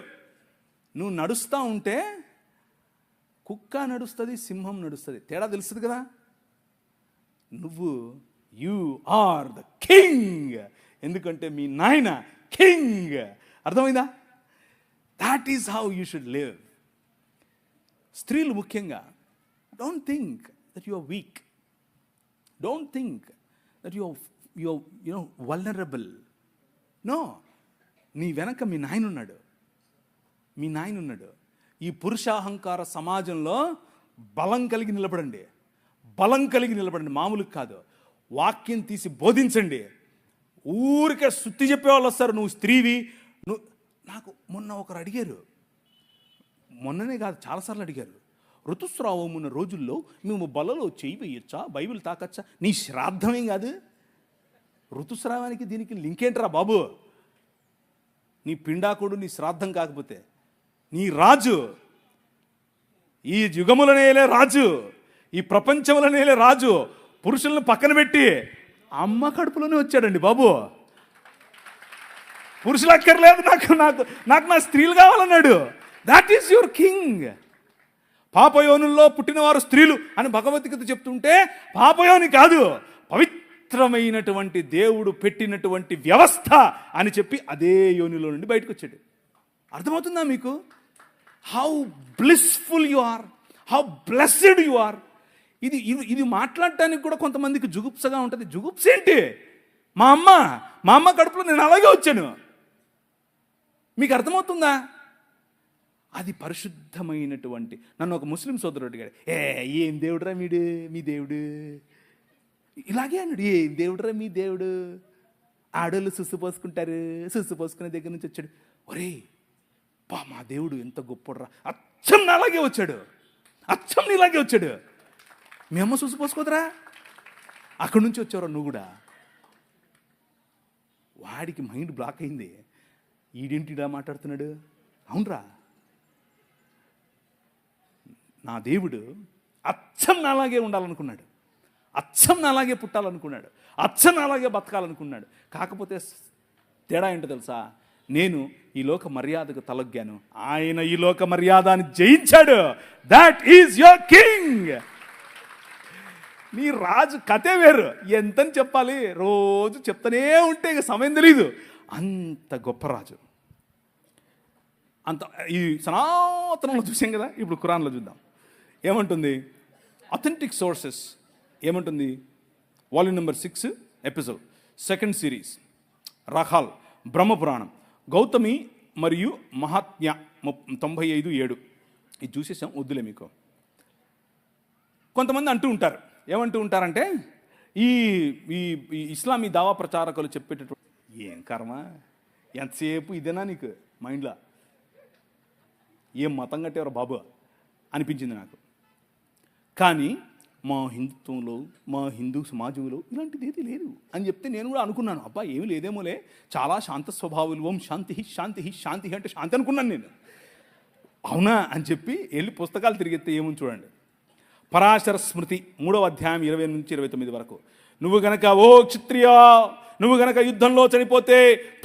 నువ్వు నడుస్తూ ఉంటే కుక్క నడుస్తుంది, సింహం నడుస్తుంది, తేడా తెలుస్తుంది కదా. You are the king. ఎందుకంటే మీ నాయన కింగ్. అర్థమైందా? That is how you should live. స్త్రీలు ముఖ్యంగా, don't think that you are weak. Don't think that you are vulnerable. No, నీ వెనక మీ నాయన ఉన్నాడు. ఈ పురుషాహంకార సమాజంలో బలం కలిగి నిలబడండి. మామూలు కాదు. వాక్యం తీసి బోధించండి. ఊరికే సుత్తి చెప్పేవాళ్ళు వస్తారు, నువ్వు స్త్రీవి. నాకు మొన్న ఒకరు అడిగారు, మొన్ననే కాదు చాలాసార్లు అడిగారు, ఋతుస్రావం ఉన్న రోజుల్లో మేము బలలో చేయి వేయొచ్చా, బైబిల్ తాకచ్చా? నీ శ్రాద్ధమేం కాదు, ఋతుస్రావానికి దీనికి లింక్ ఏంట్రా బాబు? నీ పిండాకుడు నీ శ్రాద్ధం కాకపోతే, నీ రాజు, ఈ యుగములనేలే రాజు, ఈ ప్రపంచములనేలే రాజు పురుషులను పక్కన పెట్టి అమ్మ కడుపులోనే వచ్చాడండి బాబు. పురుషులు అక్కర్లేదు, నాకు నాకు నాకు నా స్త్రీలు కావాలన్నాడు. That is your king. పాపయోనుల్లో పుట్టినవారు స్త్రీలు అని భగవద్గీత చెప్తుంటే పాపయోని కాదు, పవిత్రమైనటువంటి దేవుడు పెట్టినటువంటి వ్యవస్థ అని చెప్పి అదే యోనిలో నుండి బయటకు వచ్చాడు. అర్థమవుతుందా మీకు? How blissful you are, how blessed you are. ఇది మాట్లాడటానికి కూడా కొంతమందికి జుగుప్సగా ఉంటుంది. జుగుప్స ఏంటి? మా అమ్మ కడుపులో నేను అలాగే వచ్చాను. మీకు అర్థమవుతుందా? అది పరిశుద్ధమైనటువంటి. నన్ను ఒక ముస్లిం సోదరుడు అడిగాడు, ఏం దేవుడురా మీ దేవుడు? ఇలాగే అన్నాడు, ఏం దేవుడురా మీ దేవుడు? ఆడోళ్ళు సుస్సు పోసుకుంటారు, సుస్సు పోసుకునే దగ్గర నుంచి వచ్చాడు. ఒరే మా దేవుడు ఎంత గొప్పడురా, అచ్చం నాలాగే వచ్చాడు, అచ్చం నీలాగే వచ్చాడు. మీ అమ్మ సుస్సు పోసుకోదురా, అక్కడి నుంచి వచ్చావురా నువ్వు కూడా. వాడికి మైండ్ బ్లాక్ అయింది. ఈడేంటిడా మాట్లాడుతున్నాడు? అవునరా, నా దేవుడు అచ్చం నాలాగే ఉండాలనుకున్నాడు, అచ్చం నాలాగే పుట్టాలనుకున్నాడు, అచ్చం నాలాగే బతకాలనుకున్నాడు. కాకపోతే తేడా ఏంటో తెలుసా? నేను ఈ లోక మర్యాదకు తలొగ్గాను, ఆయన ఈ లోక మర్యాదని జయించాడు. That is your king. నీ రాజు కథే వేరు. ఎంతని చెప్పాలి? రోజు చెప్తానే ఉంటే ఇక సమయం తెలీదు. అంత గొప్ప రాజు. అంత ఈ సనాతనంలో చూసాం కదా, ఇప్పుడు ఖురాన్లో చూద్దాం. ఏమంటుంది? అథెంటిక్ సోర్సెస్ ఏమంటుంది? Volume number 6 episode 2nd series, రహాల్, బ్రహ్మపురాణం, గౌతమి మరియు మహాత్మ్య 95:7. ఇది చూసేసాం, వద్దులే మీకు. కొంతమంది అంటూ ఉంటారు, ఏమంటూ ఉంటారంటే ఈ ఇస్లామీ దావా ప్రచారకులు చెప్పేటటువంటి ఏం కర్మ, ఎంతసేపు ఇదేనా నీకు మైండ్లో? ఏం మతం కట్టేవారు బాబు అనిపించింది నాకు. కానీ మా హిందుత్వంలో, మా హిందూ సమాజంలో ఇలాంటిది ఏది లేదు అని చెప్తే నేను కూడా అనుకున్నాను, అబ్బా ఏమి లేదేమోలే, చాలా శాంత స్వభావులు, ఓం శాంతి శాంతి శాంతి అంటే శాంతి అనుకున్నాను నేను. అవునా అని చెప్పి వెళ్ళి పుస్తకాలు తిరిగితే ఏముంది చూడండి. పరాశర స్మృతి 3వ అధ్యాయం 20 నుంచి 29 వరకు. నువ్వు గనక ఓ క్షత్రియా, నువ్వు గనక యుద్ధంలో చనిపోతే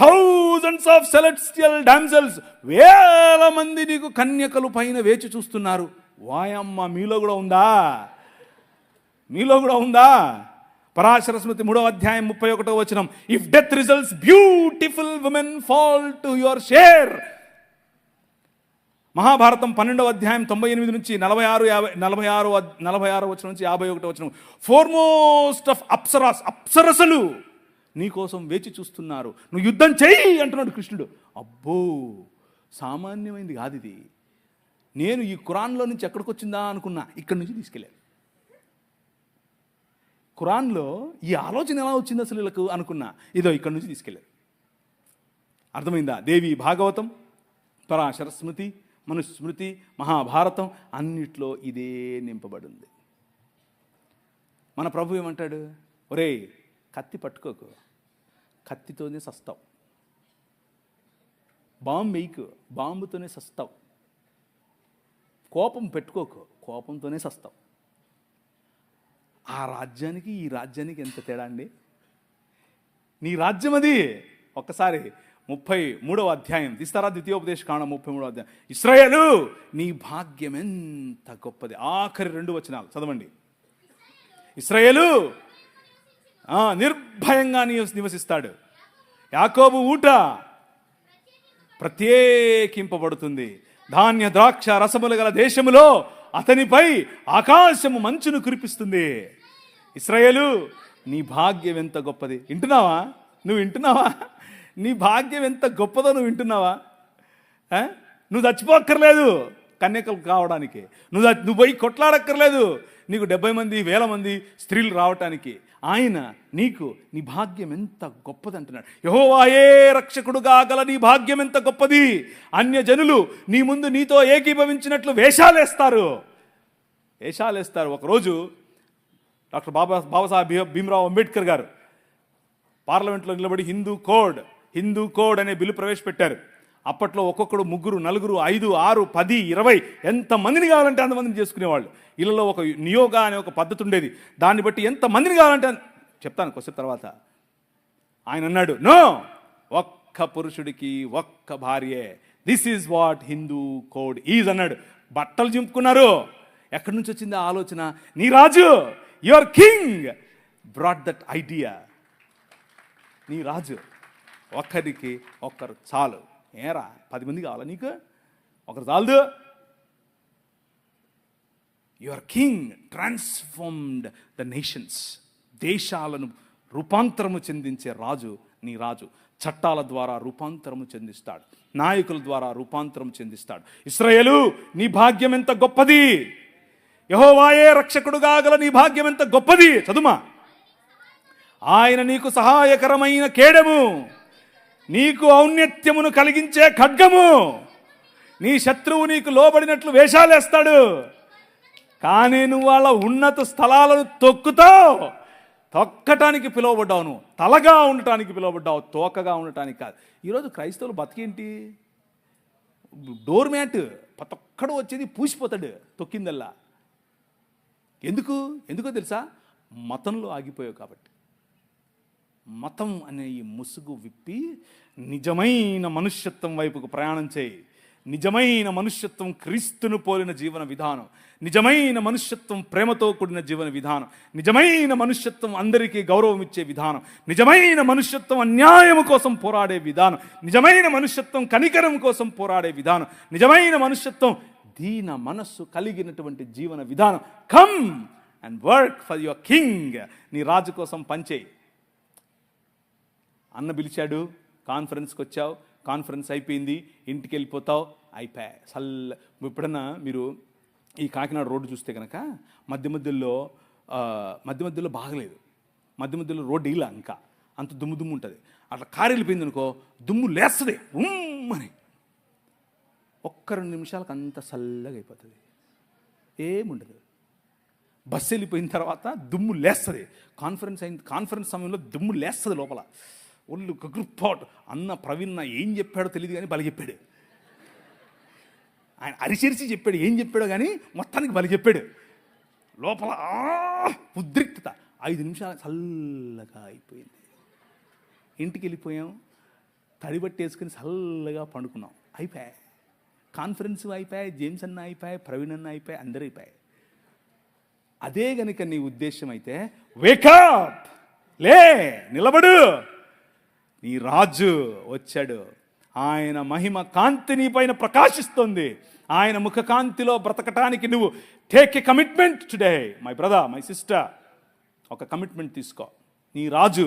థౌజండ్స్ ఆఫ్ సెలెస్టియల్ డామ్సెల్స్, వేల మంది నీకు కన్యకలు పైన వేచి చూస్తున్నారు. వాయమ్మ, మీలో కూడా ఉందా? మీలో కూడా ఉందా? పరాశర స్మృతి 3వ అధ్యాయం 31వ వచనం. If death results, beautiful women fall to your share. Mahabharatam 12వ అధ్యాయం 98 నుంచి 46 వచనం నుంచి 51 వచనం. ఫోర్మోస్ట్ ఆఫ్ అప్సరాస్, అప్సరసలు నీకోసం వేచి చూస్తున్నారు, నువ్వు యుద్ధం చెయ్యి అంటున్నాడు కృష్ణుడు. అబ్బో, సామాన్యమైంది కాదు ఇది. నేను ఈ ఖురాన్లో నుంచి ఎక్కడికి వచ్చిందా అనుకున్నా, ఇక్కడి నుంచి తీసుకెళ్ళాను. ఖురాన్లో ఈ ఆలోచన ఎలా వచ్చింది అసలు వీళ్ళకు అనుకున్నా, ఇదో ఇక్కడి నుంచి తీసుకెళ్ళారు. అర్థమైందా? దేవి భాగవతం, పరాశర స్మృతి, మనుస్మృతి, మహాభారతం అన్నిట్లో ఇదే నింపబడి ఉంది. మన ప్రభు ఏమంటాడు? ఒరేయ్, కత్తి పట్టుకోకు, కత్తితోనే సస్తావు. బాంబు వేయకు, బాంబుతోనే సస్తావు. కోపం పెట్టుకోకు, కోపంతోనే సస్తావు. ఆ రాజ్యానికి ఈ రాజ్యానికి ఎంత తేడా అండి? నీ రాజ్యం అది. ఒక్కసారి 33వ అధ్యాయం తీస్తారా? ద్వితీయోపదేశకాండం 33వ అధ్యాయం. ఇశ్రాయేలు, నీ భాగ్యం ఎంత గొప్పది. ఆఖరి 2 వచనాలు చదవండి. ఇశ్రాయేలు నిర్భయంగా నివసిస్తాడు. యాకోబు ఊట ప్రత్యేకింపబడుతుంది. ధాన్య ద్రాక్ష రసములు గల దేశములో అతనిపై ఆకాశము మంచును కురిపిస్తుంది. ఇశ్రాయేలు, నీ భాగ్యం ఎంత గొప్పది. వింటున్నావా? నువ్వు వింటున్నావా? నీ భాగ్యం ఎంత గొప్పదో నువ్వు వింటున్నావా? నువ్వు చచ్చిపోక్కర్లేదు, కన్యకలు కావడానికి. నువ్వు పోయి కొట్లాడక్కర్లేదు. నీకు 70 మంది 1000 మంది స్త్రీలు రావటానికి. ఆయన నీకు నీ భాగ్యం ఎంత గొప్పది అంటున్నాడు. యెహోవాయే రక్షకుడుగా గల నీ భాగ్యం ఎంత గొప్పది. అన్యజనులు నీ ముందు నీతో ఏకీభవించినట్లు వేషాలేస్తారు. ఒకరోజు డాక్టర్ బాబాసాహెబ్ భీమ్రావ్ అంబేద్కర్ గారు పార్లమెంట్లో నిలబడి హిందూ కోడ్ అనే బిల్లు ప్రవేశపెట్టారు. అప్పట్లో ఒక్కొక్కడు 3, 4, 5, 6, 10, 20 ఎంతమందిని కావాలంటే అంతమందిని చేసుకునేవాళ్ళు. ఇళ్ళలో ఒక నియోగ అనే ఒక పద్ధతి ఉండేది. దాన్ని బట్టి ఎంతమందిని కావాలంటే చెప్తాను కొద్దిసేపు తర్వాత. ఆయన అన్నాడు, నో, ఒక్క పురుషుడికి ఒక్క భార్యే. This is what Hindu code is అన్నాడు. బట్టలు చింపుకున్నారు. ఎక్కడి నుంచి వచ్చింది ఆ ఆలోచన? నీ రాజు, your king brought that idea. నీ రాజు, ఒక్కరికి ఒక్కరు చాలు. ఏరా 10 మంది కావాలా నీకు? ఒకరు చాలదు. Your king transformed the nations. దేశాలను రూపాంతరము చెందించే రాజు నీ రాజు. చట్టాల ద్వారా రూపాంతరము చెందిస్తాడు, నాయకుల ద్వారా రూపాంతరం చెందిస్తాడు. ఇశ్రాయేలు, నీ భాగ్యం ఎంత గొప్పది. యెహోవాయే రక్షకుడుగా గల నీ భాగ్యం ఎంత గొప్పది. చదుమా. ఆయన నీకు సహాయకరమైన కేడము, నీకు ఔన్నత్యమును కలిగించే ఖడ్గము. నీ శత్రువు నీకు లోబడినట్లు వేషాలేస్తాడు, కానీ నువ్వు వాళ్ళ ఉన్నత స్థలాలను తొక్కటానికి పిలువబడ్డావు. నువ్వు తలగా ఉండటానికి పిలువబడ్డావు, తోకగా ఉండటానికి కాదు. ఈరోజు క్రైస్తవులు బతికేంటి? Door mat. ప్రతి ఒక్కడు వచ్చేది పూసిపోతాడు తొక్కిందల్లా. ఎందుకో తెలుసా? మతంలో ఆగిపోయావు కాబట్టి. మతం అనే ఈ ముసుగు విప్పి నిజమైన మనుష్యత్వం వైపుకు ప్రయాణం చేయి. నిజమైన మనుష్యత్వం క్రీస్తును పోలిన జీవన విధానం, నిజమైన మనుష్యత్వం ప్రేమతో కూడిన జీవన విధానం, నిజమైన మనుష్యత్వం అందరికీ గౌరవం ఇచ్చే విధానం, నిజమైన మనుష్యత్వం అన్యాయం కోసం పోరాడే విధానం, నిజమైన మనుష్యత్వం కనికరం కోసం పోరాడే విధానం, నిజమైన మనుష్యత్వం దీన మనస్సు కలిగినటువంటి జీవన విధానం. Come and work for your king. నీ రాజు కోసం పనిచేయి. అన్న పిలిచాడు, కాన్ఫరెన్స్కి వచ్చావు, కాన్ఫరెన్స్ అయిపోయింది, ఇంటికి వెళ్ళిపోతావు, అయిపోయా సల్ల. ఎప్పుడన్నా మీరు ఈ కాకినాడ రోడ్డు చూస్తే కనుక మధ్య మధ్యలో బాగలేదు, మధ్య మధ్యలో రోడ్డు ఇలా ఇంకా అంత దుమ్ము ఉంటుంది. అట్లా కారు వెళ్ళిపోయింది అనుకో, దుమ్ము లేస్తుంది ఉమ్మని. ఒక్క 2 నిమిషాలకు అంత చల్లగా అయిపోతుంది, ఏముండదు. బస్సు వెళ్ళిపోయిన తర్వాత దుమ్ము లేస్తుంది. కాన్ఫరెన్స్ సమయంలో దుమ్ము లేస్తుంది లోపల. ఒళ్ళు గగ్రుపాటు. అన్న ప్రవీణ్ ఏం చెప్పాడో తెలియదు కానీ బలి చెప్పాడు. ఆయన అరిచిరిచి చెప్పాడు, ఏం చెప్పాడో కానీ మొత్తానికి బలి చెప్పాడు. లోపల ఉద్రిక్తత. 5 నిమిషాలు చల్లగా అయిపోయింది. ఇంటికి వెళ్ళిపోయాం, తడిబట్టి వేసుకుని చల్లగా పండుకున్నాం, అయిపోయాయి. కాన్ఫరెన్స్ అయిపోయాయి, జేమ్స్ అన్న అయిపోయాయి, ప్రవీణ్ అన్న అయిపోయాయి, అందరూ అయిపోయాయి. అదే గనుక నీ ఉద్దేశం అయితే వేకప్, లే, నిలబడు. నీ రాజు వచ్చాడు. ఆయన మహిమ కాంతి నీ పైన ప్రకాశిస్తుంది. ఆయన ముఖ కాంతిలో బ్రతకటానికి నువ్వు take a commitment today. My brother, my sister, ఒక కమిట్మెంట్ తీసుకో. నీ రాజు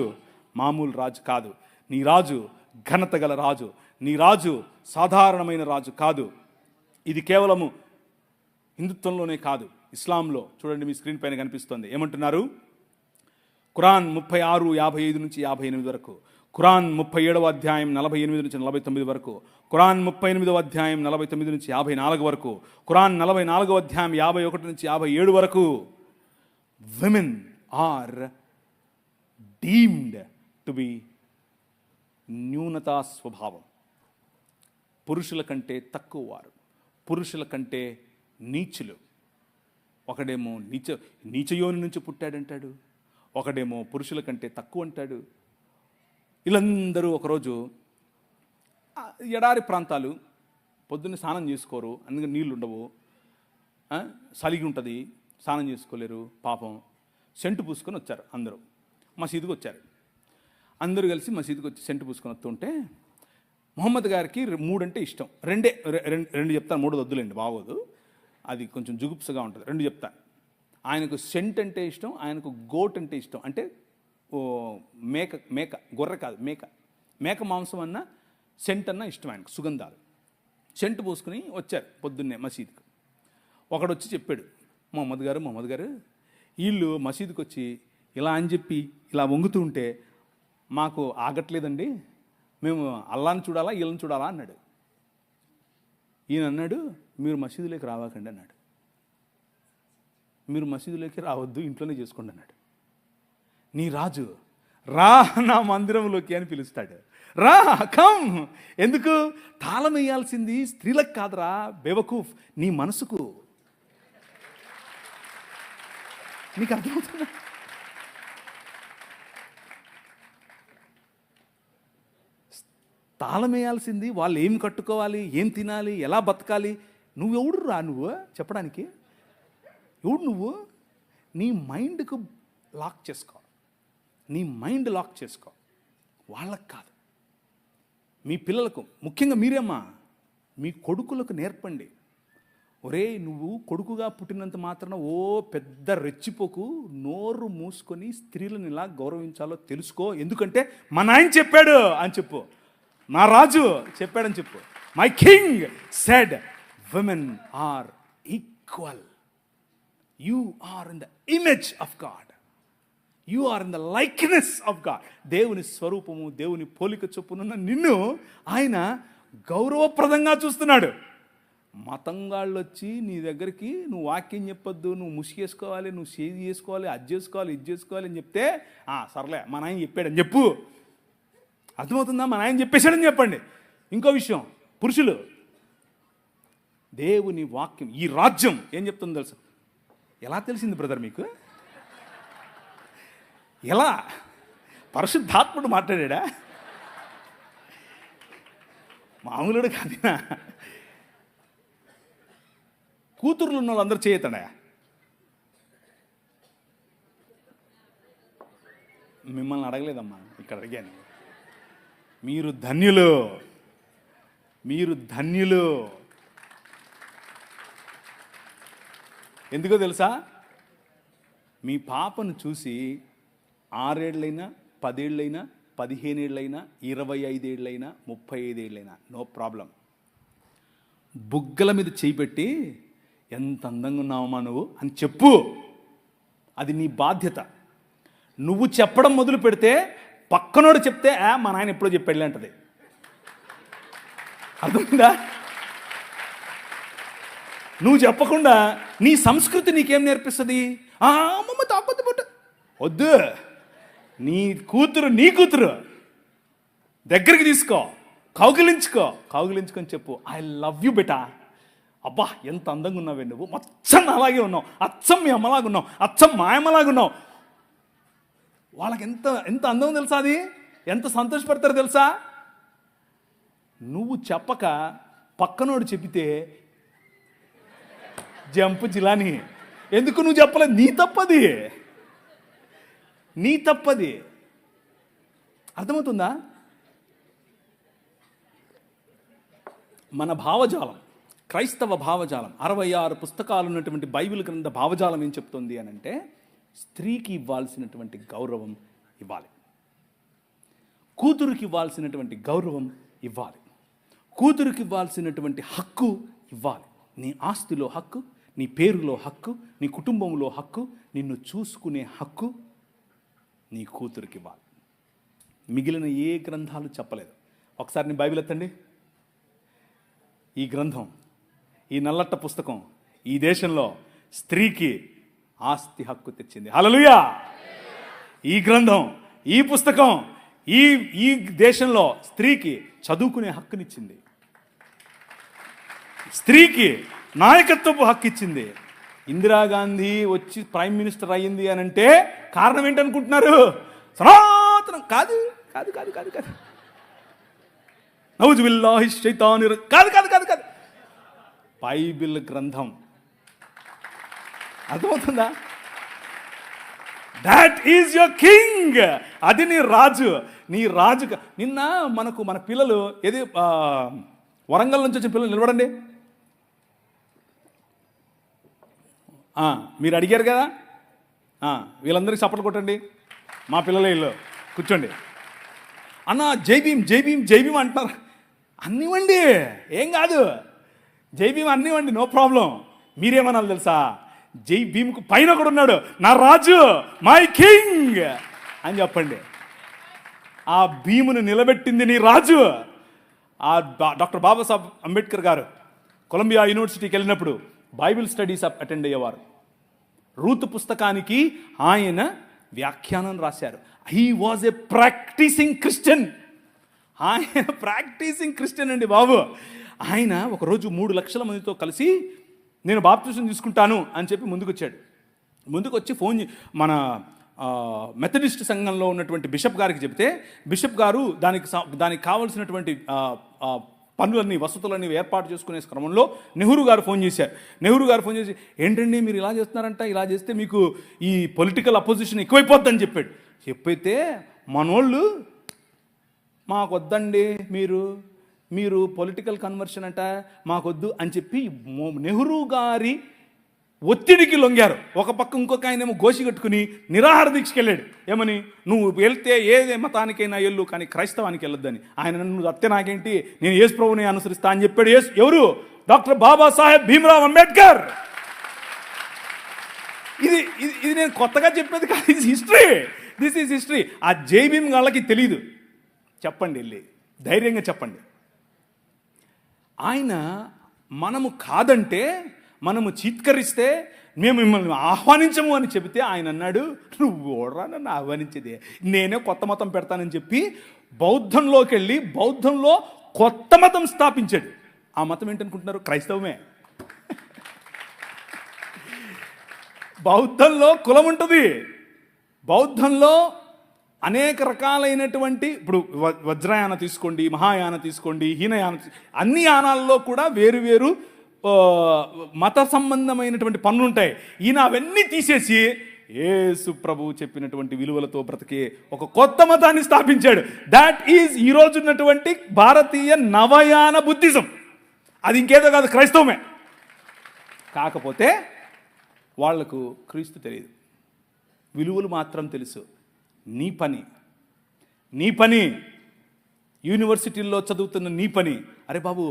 మామూలు రాజు కాదు. నీ రాజు ఘనత గల రాజు. నీ రాజు సాధారణమైన రాజు కాదు. ఇది కేవలము హిందుత్వంలోనే కాదు, ఇస్లాంలో చూడండి, మీ స్క్రీన్ పైన కనిపిస్తుంది. ఏమంటున్నారు? ఖురాన్ 36:55 నుంచి 58 వరకు, ఖురాన్ 37వ అధ్యాయం 48 నుంచి 49 వరకు, ఖురాన్ 38వ అధ్యాయం 49 నుంచి 54 వరకు, ఖురాన్ 44వ అధ్యాయం 51 నుంచి 57 వరకు. Women are deemed to be న్యూనతా స్వభావం. పురుషుల కంటే తక్కువ వారు, పురుషుల కంటే నీచులు. ఒకడేమో నీచయోని నుంచి పుట్టాడంటాడు, ఒకడేమో పురుషుల కంటే తక్కువ అంటాడు. వీళ్ళందరూ ఒకరోజు ఎడారి ప్రాంతాలు, పొద్దున్న స్నానం చేసుకోరు, అందుకని నీళ్ళు ఉండవు, సలిగి ఉంటుంది, స్నానం చేసుకోలేరు. పాపం సెంటు పూసుకొని వచ్చారు. అందరూ మసీదుకి వచ్చారు. అందరూ కలిసి మసీదుకి వచ్చి సెంటు పూసుకొని వస్తుంటే మొహమ్మద్ గారికి 3 అంటే ఇష్టం. రెండు చెప్తాను, 3 వద్దులేండి, బాగోదు, అది కొంచెం జుగుప్సగా ఉంటుంది. 2 చెప్తాను. ఆయనకు సెంట్ అంటే ఇష్టం, ఆయనకు గోట్ అంటే ఇష్టం. అంటే మేక గొర్రె కాదు, మేక మాంసం అన్న సెంట్ అన్న ఇష్టం ఆయనకు, సుగంధాలు. సెంటు పూసుకుని వచ్చారు పొద్దున్నే మసీదుకు. ఒకడు వచ్చి చెప్పాడు, మొహమ్మద్ గారు వీళ్ళు మసీదుకి వచ్చి ఇలా అని చెప్పి ఇలా వంగుతూ ఉంటే మాకు ఆగట్లేదండి, మేము అల్లాని చూడాలా వీళ్ళని చూడాలా అన్నాడు. ఈయన అన్నాడు, మీరు మసీదులోకి రావాకండి అన్నాడు. మీరు మసీదులోకి రావద్దు, ఇంట్లోనే చేసుకోండి అన్నాడు. నీ రాజు రా నా మందిరంలోకి అని పిలుస్తాడు. రా, కమ్. ఎందుకు? తాళం వేయాల్సింది స్త్రీలకు కాదురా బేవకూఫ్, నీ మనసుకు. నీకు అర్థమవుతుందా? తాళం వేయాల్సింది వాళ్ళు ఏం కట్టుకోవాలి, ఏం తినాలి, ఎలా బతకాలి. నువ్వెవడు రా నువ్వు చెప్పడానికి? ఎవడు నువ్వు? నీ మైండ్కు లాక్ చేసుకో, నీ మైండ్ లాక్ చేసుకో. వాళ్ళకు కాదు. మీ పిల్లలకు, ముఖ్యంగా మీరేమ్మా, మీ కొడుకులకు నేర్పండి. ఒరే, నువ్వు కొడుకుగా పుట్టినంత మాత్రాన ఓ పెద్ద రెచ్చిపోకు, నోరు మూసుకొని స్త్రీలను ఇలా గౌరవించాలో తెలుసుకో. ఎందుకంటే మా నాయన చెప్పాడు అని చెప్పు, నా రాజు చెప్పాడని చెప్పు. My king said women are equal. You are in the image of God. You are in the likeness of God. దేవుని స్వరూపము, దేవుని పోలిక చొప్పునున్న నిన్ను ఆయన గౌరవప్రదంగా చూస్తున్నాడు. మతంగాళ్ళు వచ్చి నీ దగ్గరికి నువ్వు వాక్యం చెప్పొద్దు, నువ్వు ముసిగేసుకోవాలి, నువ్వు చేది చేసుకోవాలి, అది చేసుకోవాలి, ఇది చేసుకోవాలి అని చెప్తే సర్లే మా నాయన చెప్పాడని చెప్పు. అర్థమవుతుందా? మా నాయన చెప్పేశాడని చెప్పండి. ఇంకో విషయం, పురుషులు, దేవుని వాక్యం, ఈ రాజ్యం ఏం చెప్తుందో తెలుసు? ఎలా తెలిసింది బ్రదర్ మీకు? ఎలా? పరిశుద్ధాత్ముడు మాట్లాడా? మామూలుడు కాదినా? కూతుర్లు ఉన్న వాళ్ళందరూ చేయతాడా? మిమ్మల్ని అడగలేదమ్మా, ఇక్కడ అడిగాను. మీరు ధన్యులు, మీరు ధన్యులు. ఎందుకో తెలుసా? మీ పాపను చూసి 6 ఏళ్ళైనా 10 ఏళ్ళైనా 15 ఏళ్ళైనా 25 ఏళ్ళైనా 35 ఏళ్ళైనా నో ప్రాబ్లం, బుగ్గల మీద చేయి పెట్టి ఎంత అందంగా ఉన్నావమ్మా నువ్వు అని చెప్పు. అది నీ బాధ్యత. నువ్వు చెప్పడం మొదలు పెడితే పక్కనోడు చెప్తే మా నాయన ఎప్పుడో చెప్పాడులే అంటది. అర్థమైందా? నువ్వు చెప్పకుండా నీ సంస్కృతి నీకేం నేర్పిస్తుంది? అమ్మమ్మ తాపొద్దు పుట్ట వద్దు. నీ కూతురు దగ్గరికి తీసుకో, కౌగిలించుకొని చెప్పు, ఐ లవ్ యూ బెటా. అబ్బా ఎంత అందంగా ఉన్నావే నువ్వు, అచ్చం అలాగే ఉన్నావు, అచ్చం మీ అమ్మలాగా ఉన్నావు, అచ్చం మా అమ్మలాగా ఉన్నావు. వాళ్ళకి ఎంత అందం తెలుసా? అది ఎంత సంతోషపడతారో తెలుసా? నువ్వు చెప్పక పక్కనోడు చెప్పితే జంపు జిలాని. ఎందుకు నువ్వు చెప్పలేదు? నీ తప్పది. అర్థమవుతుందా? మన భావజాలం, క్రైస్తవ భావజాలం, 66 పుస్తకాలు ఉన్నటువంటి బైబిల్ గ్రంథ భావజాలం ఏం చెప్తుంది అని అంటే, స్త్రీకి ఇవ్వాల్సినటువంటి గౌరవం ఇవ్వాలి, కూతురికి ఇవ్వాల్సినటువంటి గౌరవం ఇవ్వాలి, కూతురికి ఇవ్వాల్సినటువంటి హక్కు ఇవ్వాలి. నీ ఆస్తిలో హక్కు, నీ పేరులో హక్కు, నీ కుటుంబంలో హక్కు, నిన్ను చూసుకునే హక్కు నీ కూతురికి ఇవ్వాలి. మిగిలిన ఏ గ్రంథాలు చెప్పలేదు. ఒకసారి నీ బైబిల్ ఎత్తండి. ఈ గ్రంథం, ఈ నల్లట్ట పుస్తకం ఈ దేశంలో స్త్రీకి ఆస్తి హక్కు తెచ్చింది. హల్లెలూయా! ఈ గ్రంథం, ఈ పుస్తకం ఈ దేశంలో స్త్రీకి చదువుకునే హక్కునిచ్చింది, స్త్రీకి నాయకత్వపు హక్కు ఇచ్చింది. ఇందిరాగాంధీ వచ్చి ప్రైమ్ మినిస్టర్ అయ్యింది అని అంటే కారణం ఏంటనుకుంటున్నారు? సనాతనం కాదు కాదు కాదు కాదు కాదు నౌజు బిల్లాహి శైతానిర్ కాదు కాదు కాదు కాదు బైబిల్ గ్రంథం. అర్థమవుతుందా? That is your king. అది నీ రాజు. నీ రాజు. నిన్న మన పిల్లలు ఏది వరంగల్ నుంచి వచ్చిన పిల్లలు నిలబడండి. మీరు అడిగారు కదా, వీళ్ళందరికీ చప్పట్లు కొట్టండి. మా పిల్లలే ఇల్లు కూర్చోండి. అన్న జై భీమ్ జై భీమ్ జై భీమ్ అంటున్నారు. అన్నివ్వండి, ఏం కాదు. జై భీమ్ అన్నివ్వండి, నో ప్రాబ్లం. మీరేమనాలి తెలుసా? జై భీమ్కు పైన కూడా ఉన్నాడు, నా రాజు, మై కింగ్ అని చెప్పండి. ఆ భీమును నిలబెట్టింది నీ రాజు. ఆ డాక్టర్ బాబాసాహెబ్ అంబేద్కర్ గారు కొలంబియా యూనివర్సిటీకి వెళ్ళినప్పుడు బైబిల్ స్టడీస్ అటెండ్ అయ్యేవారు. రూతు పుస్తకానికి ఆయన వ్యాఖ్యానం రాశారు. He was a practicing Christian. ఆయన ప్రాక్టీసింగ్ క్రిస్టియన్ అండి బాబు. ఆయన ఒకరోజు 3 లక్షల మందితో కలిసి నేను బాప్టిజం తీసుకుంటాను అని చెప్పి ముందుకు వచ్చి మన మెథడిస్ట్ సంఘంలో ఉన్నటువంటి బిషప్ గారికి చెప్తే, బిషప్ గారు దానికి కావలసినటువంటి పనులన్నీ, వసతులన్నీ ఏర్పాటు చేసుకునే క్రమంలో నెహ్రూ గారు ఫోన్ చేసి, ఏంటండి మీరు ఇలా చేస్తున్నారంట, ఇలా చేస్తే మీకు ఈ పొలిటికల్ అపోజిషన్ ఎక్కువైపోద్దని చెప్పైతే మనోళ్ళు మాకొద్దండి, మీరు పొలిటికల్ కన్వర్షన్ అంట మాకొద్దు అని చెప్పి నెహ్రూ గారి ఒత్తిడికి లొంగారు. ఒక పక్క ఇంకొక ఆయనేమో గోసి కట్టుకుని నిరాహార దీక్షకి వెళ్ళాడు. ఏమని, నువ్వు వెళ్తే ఏ మతానికైనా వెళ్ళు కానీ క్రైస్తవానికి వెళ్ళొద్దని. ఆయన నన్ను అత్తే నాకేంటి, నేను యేసు ప్రభువుని అనుసరిస్తా అని చెప్పాడు. ఎవరు? డాక్టర్ బాబాసాహెబ్ భీమ్రావ్ అంబేద్కర్. ఇది నేను కొత్తగా చెప్పేది కాదు, దిస్ ఈజ్ హిస్టరీ. ఆ జై భీమ్ వాళ్ళకి తెలియదు. చెప్పండి, వెళ్ళి ధైర్యంగా చెప్పండి. ఆయన మనము కాదంటే, మనము చీత్కరిస్తే మేము మిమ్మల్ని ఆహ్వానించము అని చెబితే ఆయన అన్నాడు, నువ్వు ఓడరా నన్ను ఆహ్వానించేదే, నేనే కొత్త మతం పెడతానని చెప్పి బౌద్ధంలోకి వెళ్ళి బౌద్ధంలో కొత్త మతం స్థాపించాడు. ఆ మతం ఏంటనుకుంటున్నారు? క్రైస్తవమే. బౌద్ధంలో కులం ఉంటుంది. బౌద్ధంలో అనేక రకాలైనటువంటి, ఇప్పుడు వజ్రయాన తీసుకోండి, మహాయాన తీసుకోండి, హీనయాన, అన్ని యానాల్లో కూడా వేరు మత సంబంధమైనటువంటి పనులు ఉంటాయి. ఈయన అవన్నీ తీసేసి యేసు ప్రభు చెప్పినటువంటి విలువలతో బ్రతికే ఒక కొత్త మతాన్ని స్థాపించాడు. దాట్ ఈజ్ ఈరోజు ఉన్నటువంటి భారతీయ నవయాన బుద్ధిజం. అది ఇంకేదో కాదు, క్రైస్తవమే. కాకపోతే వాళ్లకు క్రీస్తు తెలియదు, విలువలు మాత్రం తెలుసు. నీ పని యూనివర్సిటీల్లో చదువుతున్న నీ పని, అరే బాబు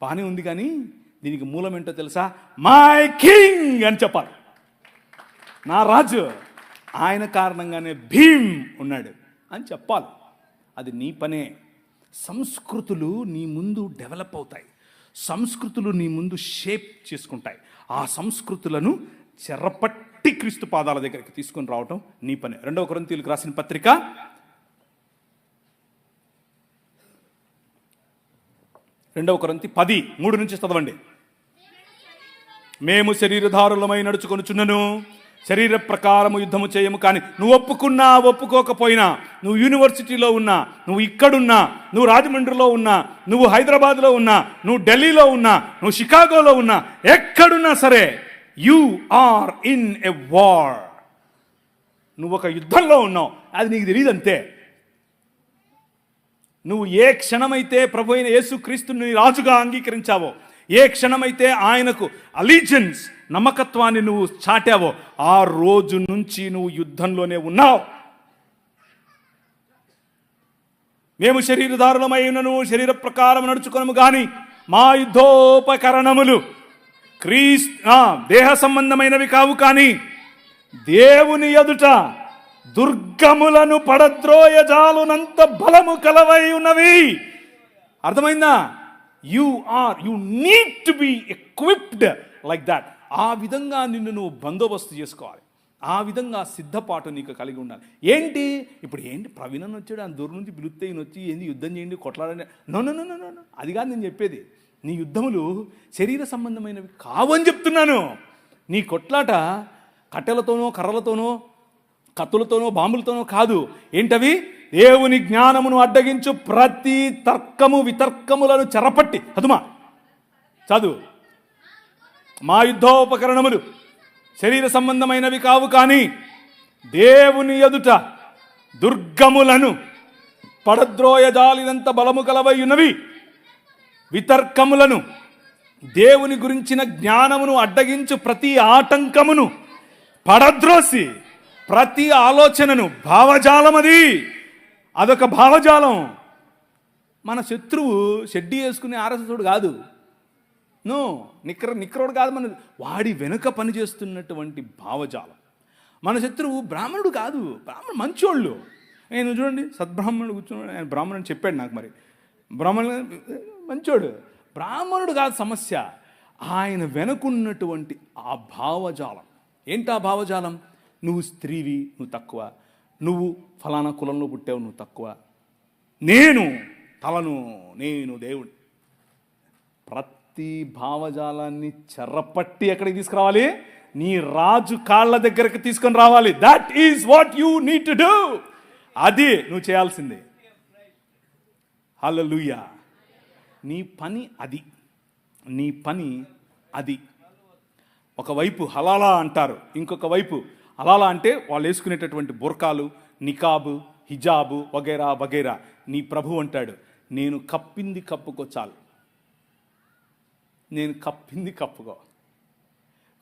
బాగానే ఉంది కానీ దీనికి మూలం ఏంటో తెలుసా? మై కింగ్ అని చెప్పాలి. నా రాజు, ఆయన కారణంగానే భీమ్ ఉన్నాడు అని చెప్పాలి. అది నీ పనే. సంస్కృతులు నీ ముందు డెవలప్ అవుతాయి, సంస్కృతులు నీ ముందు షేప్ చేసుకుంటాయి. ఆ సంస్కృతులను చెరపట్టి క్రీస్తు పాదాల దగ్గరికి తీసుకొని రావటం నీ పని. 2వ కొరింథీయులకు రాసిన పత్రిక 2వ కొరింథీ 10:3 నుంచి చదవండి. మేము శరీరధారులమై నడుచుకొనుచున్నను, శరీర ప్రకారము యుద్ధము చేయము. కానీ నువ్వు ఒప్పుకున్నా ఒప్పుకోకపోయినా, నువ్వు యూనివర్సిటీలో ఉన్నా, నువ్వు ఇక్కడున్నా, నువ్వు రాజమండ్రిలో ఉన్నా, నువ్వు హైదరాబాద్లో ఉన్నా, నువ్వు ఢిల్లీలో ఉన్నా, నువ్వు షికాగోలో ఉన్నా, ఎక్కడున్నా సరే, you are in a war. నువ్వు ఒక యుద్ధంలో ఉన్నావు, అది నీకు తెలియదు అంతే. నువ్వు ఏ క్షణమైతే ప్రభు అయిన యేసుక్రీస్తుని రాజుగా అంగీకరించావో, ఏ క్షణమైతే ఆయనకు అలీజియన్స్, నమ్మకత్వాన్ని నువ్వు చాటావో, ఆ రోజు నుంచి నువ్వు యుద్ధంలోనే ఉన్నావు. మేము శరీరధారులమైనను శరీర ప్రకారం నడుచుకొనము గాని మా యుద్ధోపకరణములు దేహ సంబంధమైనవి కావు, కానీ దేవుని ఎదుట దుర్గములను పడద్రోయజాలునంత బలము కలవై ఉన్నవి. అర్థమైందా? You need to be equipped like that. ఆ విధంగా నిన్ను నువ్వు బందోబస్తు చేసుకోవాలి. ఆ విధంగా సిద్ధపాటు నీకు కలిగి ఉండాలి. ఏంటి ఇప్పుడు ప్రవీణ్ అని వచ్చాడు, ఆ దూరం నుంచి పిలుస్తే ఈయన వచ్చి ఏంది యుద్ధం చేయండి, కొట్లాడండి. నో, అది కాదు నేను చెప్పేది. నీ యుద్ధములు శరీర సంబంధమైనవి కావని చెప్తున్నాను. నీ కొట్లాట కట్టెలతోనో, కర్రలతోనో, కత్తులతోనో, బాంబులతోనో కాదు. ఏంటవి? దేవుని జ్ఞానమును అడ్డగించు ప్రతి తర్కము వితర్కములను చెరపట్టి, చదువు. మా యుద్ధోపకరణములు శరీర సంబంధమైనవి కావు, కానీ దేవుని ఎదుట దుర్గములను పడద్రోయజాలినంత బలము కలవై ఉన్నవి. వితర్కములను, దేవుని గురించిన జ్ఞానమును అడ్డగించు ప్రతి ఆటంకమును పడద్రోసి, ప్రతి ఆలోచనను, భావజాలం, అదొక భావజాలం. మన శత్రువు షెడ్డీ వేసుకునే ఆర్ఎస్ఎస్డు కాదు. నో, నిక్కరోడు కాదు. వాడి వెనుక పనిచేస్తున్నటువంటి భావజాలం. మన శత్రువు బ్రాహ్మణుడు కాదు, మంచోళ్ళు. నేను చూడండి, సద్బ్రాహ్మణుడు కూర్చున్నాడు, ఆయన బ్రాహ్మణుడు చెప్పాడు నాకు. మరి బ్రాహ్మణుడు మంచోడు, బ్రాహ్మణుడు కాదు సమస్య, ఆయన వెనుకున్నటువంటి ఆ భావజాలం. ఏంటి ఆ భావజాలం? నువ్వు స్త్రీవి, నువ్వు తక్కువ, నువ్వు ఫలానా కులంలో పుట్టావు, నువ్వు తక్కువ, నేను తలను, నేను దేవుడు. ప్రతి భావజాలాన్ని చెరపట్టి ఎక్కడికి తీసుకురావాలి? నీ రాజు కాళ్ళ దగ్గరకు తీసుకొని రావాలి. That is what you need to do. అది నువ్వు చేయాల్సిందే. హల్లెలూయా. నీ పని అది, నీ పని అది. ఒకవైపు హలాలా అంటారు, ఇంకొక వైపు హలాలా అంటే వాళ్ళు వేసుకునేటటువంటి బుర్కాలు, నికాబు, హిజాబు వగైరా వగైరా. నీ ప్రభు అంటాడు, నేను కప్పింది కప్పుకో చాలు, నేను కప్పింది కప్పుకో.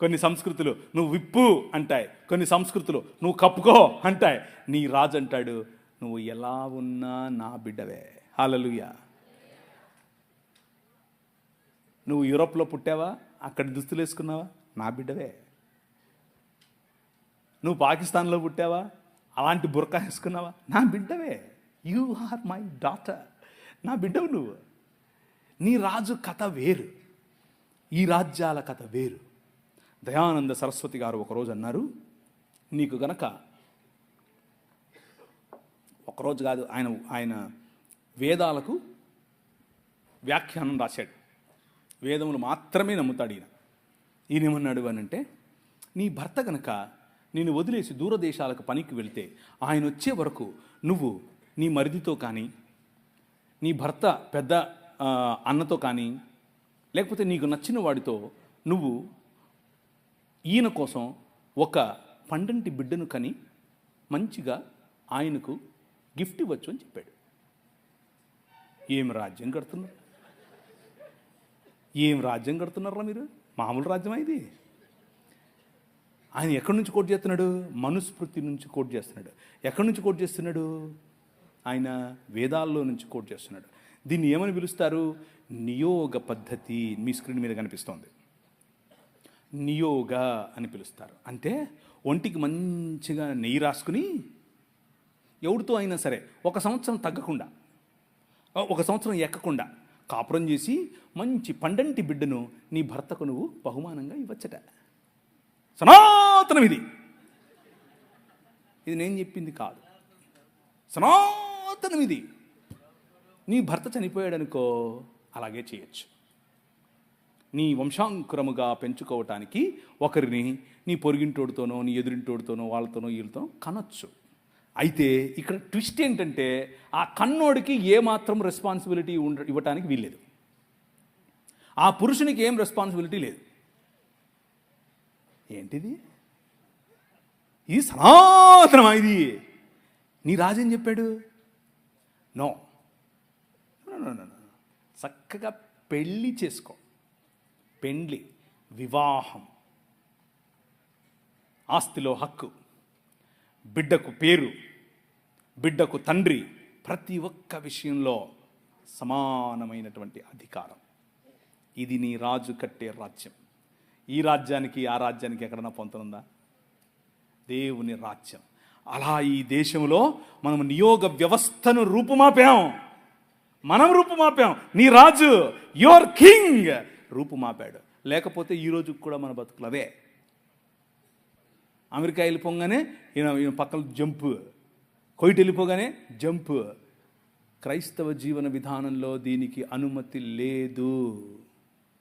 కొన్ని సంస్కృతులు నువ్వు విప్పు అంటాయి, కొన్ని సంస్కృతులు నువ్వు కప్పుకో అంటాయి. నీ రాజు అంటాడు, నువ్వు ఎలా ఉన్నా నా బిడ్డవే. హల్లెలూయా. నువ్వు యూరోప్లో పుట్టావా, అక్కడ దుస్తులు వేసుకున్నావా, నా బిడ్డవే. నువ్వు పాకిస్తాన్లో పుట్టావా, అలాంటి బుర్కా వేసుకున్నావా, నా బిడ్డవే. యు ఆర్ మై డాటర్, నా బిడ్డవు నువ్వు. నీ రాజు కథ వేరు, ఈ రాజ్యాల కథ వేరు. దయానంద సరస్వతి గారు ఒకరోజు అన్నారు, నీకు గనక ఒకరోజు కాదు, ఆయన వేదాలకు వ్యాఖ్యానం రాశాడు. వేదములు మాత్రమే నమ్ముతాడు ఈయన ఏమన్నాడు అని అంటే, నీ భర్త గనక నేను వదిలేసి దూరదేశాలకు పనికి వెళ్తే ఆయన వచ్చే వరకు నువ్వు నీ మరిదితో కానీ, నీ భర్త పెద్ద అన్నతో కానీ, లేకపోతే నీకు నచ్చిన వాడితో నువ్వు ఈయన కోసం ఒక పండంటి బిడ్డను కని మంచిగా ఆయనకు గిఫ్ట్ ఇవ్వచ్చు అని చెప్పాడు. ఏం రాజ్యం కడుతున్నారు, ఏం రాజ్యం కడుతున్నారా మీరు? మామూలు రాజ్యమా ఇది? ఆయన ఎక్కడి నుంచి కోట్ చేస్తున్నాడు? మనుస్మృతి నుంచి కోట్ చేస్తున్నాడు. ఎక్కడి నుంచి కోట్ చేస్తున్నాడు? ఆయన వేదాల్లో నుంచి కోట్ చేస్తున్నాడు. దీన్ని ఏమని పిలుస్తారు? నియోగ పద్ధతి. మీ స్క్రీన్ మీద కనిపిస్తోంది, నియోగ అని పిలుస్తారు. అంటే ఒంటికి మంచిగా నెయ్యి రాసుకుని ఎవరితో అయినా సరే 1 సంవత్సరం తగ్గకుండా, 1 సంవత్సరం ఎక్కకుండా కాపురం చేసి మంచి పండంటి బిడ్డను నీ భర్తకు నువ్వు బహుమానంగా ఇవ్వచ్చట. సనాతనం ఇది. ఇది నేను చెప్పింది కాదు, సనాతనం ఇది. నీ భర్త చనిపోయాడనుకో, అలాగే చేయొచ్చు. నీ వంశాంకురముగా పెంచుకోవటానికి ఒకరిని నీ పొరుగింటోడితోనో, నీ ఎదురింటోడితోనో, వాళ్ళతోనో వీళ్ళతో కనొచ్చు. అయితే ఇక్కడ ట్విస్ట్ ఏంటంటే, ఆ కన్నోడికి ఏమాత్రం రెస్పాన్సిబిలిటీ ఇవ్వటానికి వీల్లేదు. ఆ పురుషునికి ఏం రెస్పాన్సిబిలిటీ లేదు. ఏంటిది? ఇది సనాతనమా? ఇది నీ రాజేం చెప్పాడు? నో, చక్కగా పెళ్ళి చేసుకో. పెండ్లి, వివాహం, ఆస్తిలో హక్కు, బిడ్డకు పేరు, బిడ్డకు తండ్రి, ప్రతి ఒక్క విషయంలో సమానమైనటువంటి అధికారం. ఇది నీ రాజు కట్టే రాజ్యం. ఈ రాజ్యానికి ఆ రాజ్యానికి ఎక్కడన్నా పొంతనుందా? దేవుని రాజ్యం. అలా ఈ దేశంలో మనం నియోగ వ్యవస్థను రూపుమాపాం. మనం రూపుమాపాం. నీ రాజు, యువర్ కింగ్ రూపుమాపాడు. లేకపోతే ఈ రోజుకి కూడా మన బతుకులు అవే. అమెరికా వెళ్ళిపోగానే ఈయన పక్కన జంపు, కొయిట్ వెళ్ళిపోగానే జంపు. క్రైస్తవ జీవన విధానంలో దీనికి అనుమతి లేదు.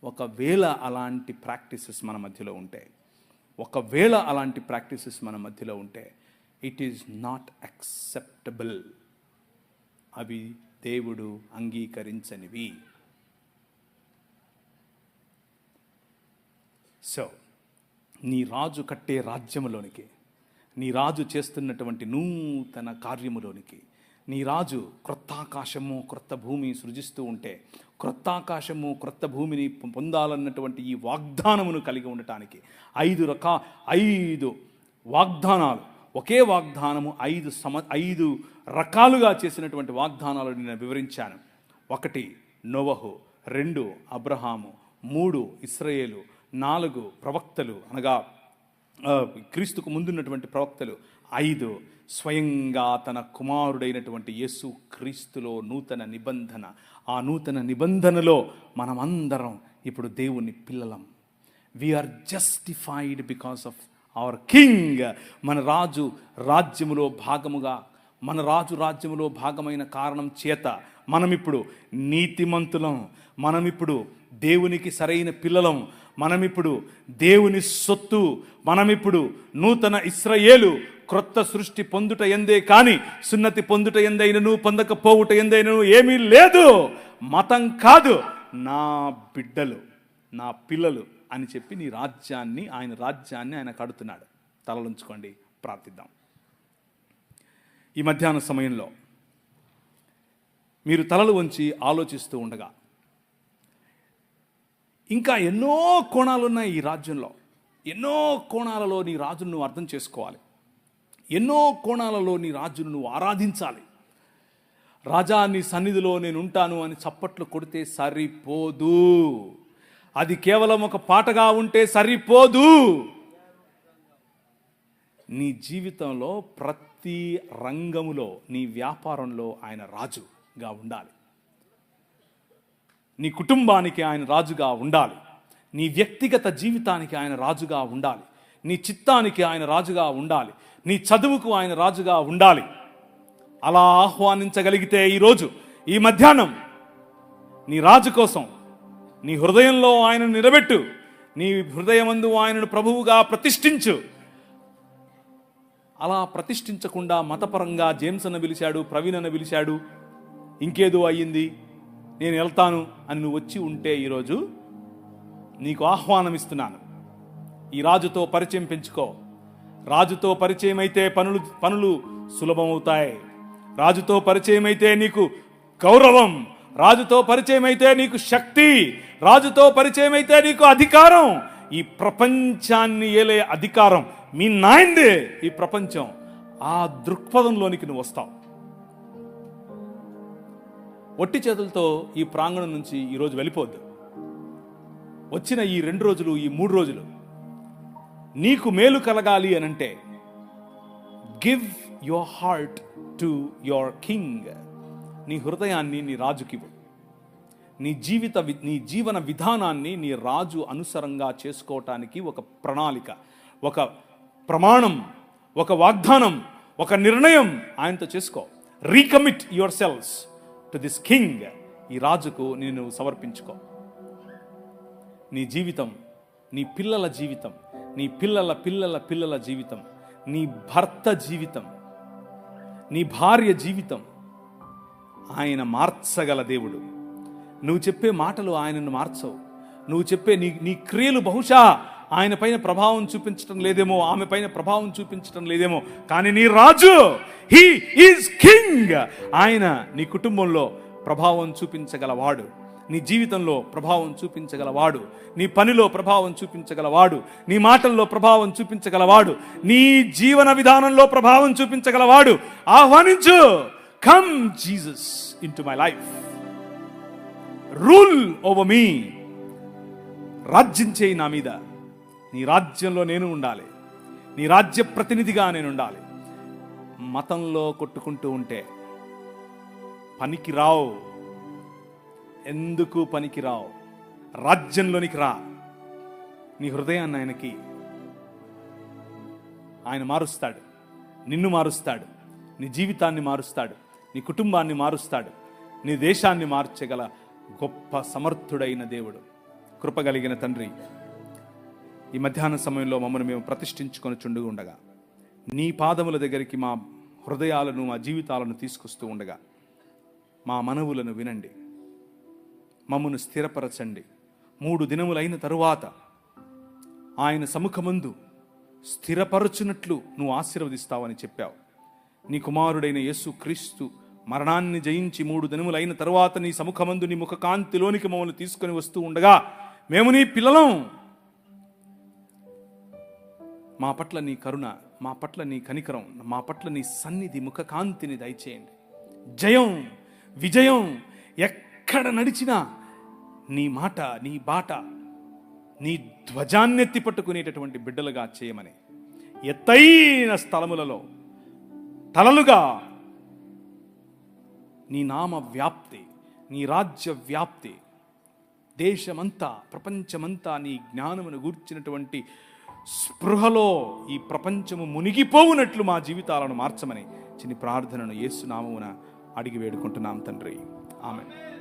ఒకవేళ అలాంటి ప్రాక్టీసెస్ మన మధ్యలో ఉంటే, ఇట్ ఈజ్ నాట్ యాక్సెప్టబుల్. అవి దేవుడు అంగీకరించనివి. సో నీ రాజు కట్టే రాజ్యములోనికి, నీ రాజు చేస్తున్నటువంటి నూతన కార్యములోనికి, నీ రాజు క్రొత్త ఆకాశము క్రొత్త భూమి సృజిస్తూ ఉంటే, క్రొత్త ఆకాశము క్రొత్త భూమిని పొందాలన్నటువంటి ఈ వాగ్దానమును కలిగి ఉండటానికి 5 వాగ్దానాలు, ఒకే వాగ్దానము 5 రకాలుగా చేసినటువంటి వాగ్దానాలు నేను వివరించాను. 1 నోవహు, 2 అబ్రహాము, 3 ఇశ్రాయేలు, 4 ప్రవక్తలు అనగా క్రీస్తుకు ముందున్నటువంటి ప్రవక్తలు, 5 స్వయంగా తన కుమారుడైనటువంటి యేసు క్రీస్తులో నూతన నిబంధన. ఆ నూతన నిబంధనలో మనమందరం ఇప్పుడు దేవుని పిల్లలం. We are justified because of our king. మన రాజు రాజ్యములో భాగముగా, మన రాజు రాజ్యములో భాగమైన కారణం చేత మనమిప్పుడు నీతిమంతులం, మనమిప్పుడు దేవునికి సరైన పిల్లలం, మనమిప్పుడు దేవుని సొత్తు, మనమిప్పుడు నూతన ఇశ్రాయేలు, క్రొత్త సృష్టి పొందుట ఎందే కానీ సున్నతి పొందుట ఎందైనను పొందకపోవుట ఎందైనను ఏమీ లేదు. మతం కాదు, నా బిడ్డలు, నా పిల్లలు అని చెప్పి నీ రాజ్యాన్ని, ఆయన రాజ్యాన్ని ఆయన కడుతున్నాడు. తలలుంచుకోండి, ప్రార్థిద్దాం. ఈ మధ్యాహ్న సమయంలో మీరు తలలు వంచి ఆలోచిస్తూ ఉండగా ఇంకా ఎన్నో కోణాలున్నాయి ఈ రాజ్యంలో. ఎన్నో కోణాలలో నీ రాజును నువ్వు అర్థం చేసుకోవాలి. ఎన్నో కోణాలలో నీ రాజును నువ్వు ఆరాధించాలి. రాజా నీ సన్నిధిలో నేను ఉంటాను అని చప్పట్లు కొడితే సరిపోదు. అది కేవలం ఒక పాటగా ఉంటే సరిపోదు. నీ జీవితంలో ప్రతి రంగములో, నీ వ్యాపారంలో ఆయన రాజుగా ఉండాలి. నీ కుటుంబానికి ఆయన రాజుగా ఉండాలి. నీ వ్యక్తిగత జీవితానికి ఆయన రాజుగా ఉండాలి. నీ చిత్తానికి ఆయన రాజుగా ఉండాలి. నీ చదువుకు ఆయన రాజుగా ఉండాలి. అలా ఆహ్వానించగలిగితే ఈరోజు, ఈ మధ్యాహ్నం నీ రాజు కోసం నీ హృదయంలో ఆయనను నిలబెట్టు. నీ హృదయమందు ఆయనను ప్రభువుగా ప్రతిష్ఠించు. అలా ప్రతిష్ఠించకుండా మతపరంగా జేమ్స్ అన్న పిలిచాడు, ప్రవీణ్ అన్న పిలిచాడు, ఇంకేదో అయ్యింది, నేను వెళ్తాను అని నువ్వు వచ్చి ఉంటే ఈరోజు నీకు ఆహ్వానం ఇస్తున్నాను. ఈ రాజుతో పరిచయం పెంచుకో. రాజుతో పరిచయం అయితే పనులు సులభమవుతాయి. రాజుతో పరిచయం అయితే నీకు గౌరవం, రాజుతో పరిచయం అయితే నీకు శక్తి, రాజుతో పరిచయం అయితే నీకు అధికారం. ఈ ప్రపంచాన్ని ఏలే అధికారం మీ నాయందే ఈ ప్రపంచం. ఆ దృక్పథంలోనికి నువ్వు వస్తావు. ఒట్టి చేతులతో ఈ ప్రాంగణం నుంచి ఈరోజు వెళ్ళిపోద్దు. వచ్చిన ఈ 2 రోజులు, ఈ 3 రోజులు నీకు మేలు కలగాలి అనంటే give your heart to your king. నీ హృదయాన్ని నీ రాజుకివ్వు. నీ జీవన విధానాన్ని నీ రాజు అనుసరంగా చేసుకోవటానికి ఒక ప్రణాళిక, ఒక ప్రమాణం, ఒక వాగ్దానం, ఒక నిర్ణయం ఆయనతో చేసుకో. Recommit your selves to this king. ఈ రాజుకు నేను సమర్పించుకో. నీ జీవితం, నీ పిల్లల జీవితం, నీ పిల్లల పిల్లల పిల్లల జీవితం, నీ భర్త జీవితం, నీ భార్య జీవితం ఆయన మార్చగల దేవుడు. నువ్వు చెప్పే మాటలు ఆయనను మార్చవు. నువ్వు చెప్పే నీ క్రియలు బహుశా ఆయన పైన ప్రభావం చూపించడం లేదేమో, ఆమె పైన ప్రభావం చూపించడం లేదేమో, కానీ నీ రాజు, హీ ఈజ్ కింగ్. ఆయన నీ కుటుంబంలో ప్రభావం చూపించగలవాడు, నీ జీవితంలో ప్రభావం చూపించగలవాడు, నీ పనిలో ప్రభావం చూపించగలవాడు, నీ మాటల్లో ప్రభావం చూపించగలవాడు, నీ జీవన విధానంలో ప్రభావం చూపించగలవాడు. ఆహ్వానించు. Come Jesus into my life, rule over me. రాజ్యం చేయి నా మీద. నీ రాజ్యంలో నేను ఉండాలి. నీ రాజ్య ప్రతినిధిగా నేను ఉండాలి. మతంలో కొట్టుకుంటూ ఉంటే పనికి రావు. ఎందుకు పనికి రావు? రాజ్యంలోనికి రా. నీ హృదయాన్ని ఆయనకి. ఆయన మారుస్తాడు, నిన్ను మారుస్తాడు, నీ జీవితాన్ని మారుస్తాడు, నీ కుటుంబాన్ని మారుస్తాడు, నీ దేశాన్ని మార్చగల గొప్ప సమర్థుడైన దేవుడు, కృపగలిగిన తండ్రి. ఈ మధ్యాహ్న సమయంలో మమ్మల్ని మేము ప్రతిష్ఠించుకొని చుండుగా ఉండగా, నీ పాదముల దగ్గరికి మా హృదయాలను, మా జీవితాలను తీసుకొస్తూ ఉండగా, మా మనవులను వినండి, మమ్మను స్థిరపరచండి. 3 దినములైన తరువాత ఆయన సముఖమందు స్థిరపరచునట్లు నువ్వు ఆశీర్వదిస్తావని చెప్పావు. నీ కుమారుడైన యేసు క్రీస్తు మరణాన్ని జయించి 3 దినములైన తరువాత నీ సముఖమందు నీ ముఖ కాంతిలోనికి మమ్మల్ని తీసుకొని వస్తూ ఉండగా మేము నీ పిల్లలం. మా పట్ల నీ కరుణ, మా పట్ల నీ కనికరం, మా పట్ల నీ సన్నిధి, ముఖ కాంతిని దయచేయండి. జయం, విజయం ఎక్కడ నడిచినా నీ మాట, నీ బాట, నీ ధ్వజాన్నెత్తి పట్టుకునేటటువంటి బిడ్డలుగా చేయమని, ఎత్తైన స్థలములలో తలలుగా నీ నామ వ్యాప్తి, నీ రాజ్య వ్యాప్తి, దేశమంతా ప్రపంచమంతా నీ జ్ఞానమును గూర్చినటువంటి స్పృహలో ఈ ప్రపంచము మునిగిపోవునట్లు మా జీవితాలను మార్చమని చిన్ని ప్రార్థనను యేసు నామమున అడిగి వేడుకుంటున్నాం తండ్రి. ఆమేన్.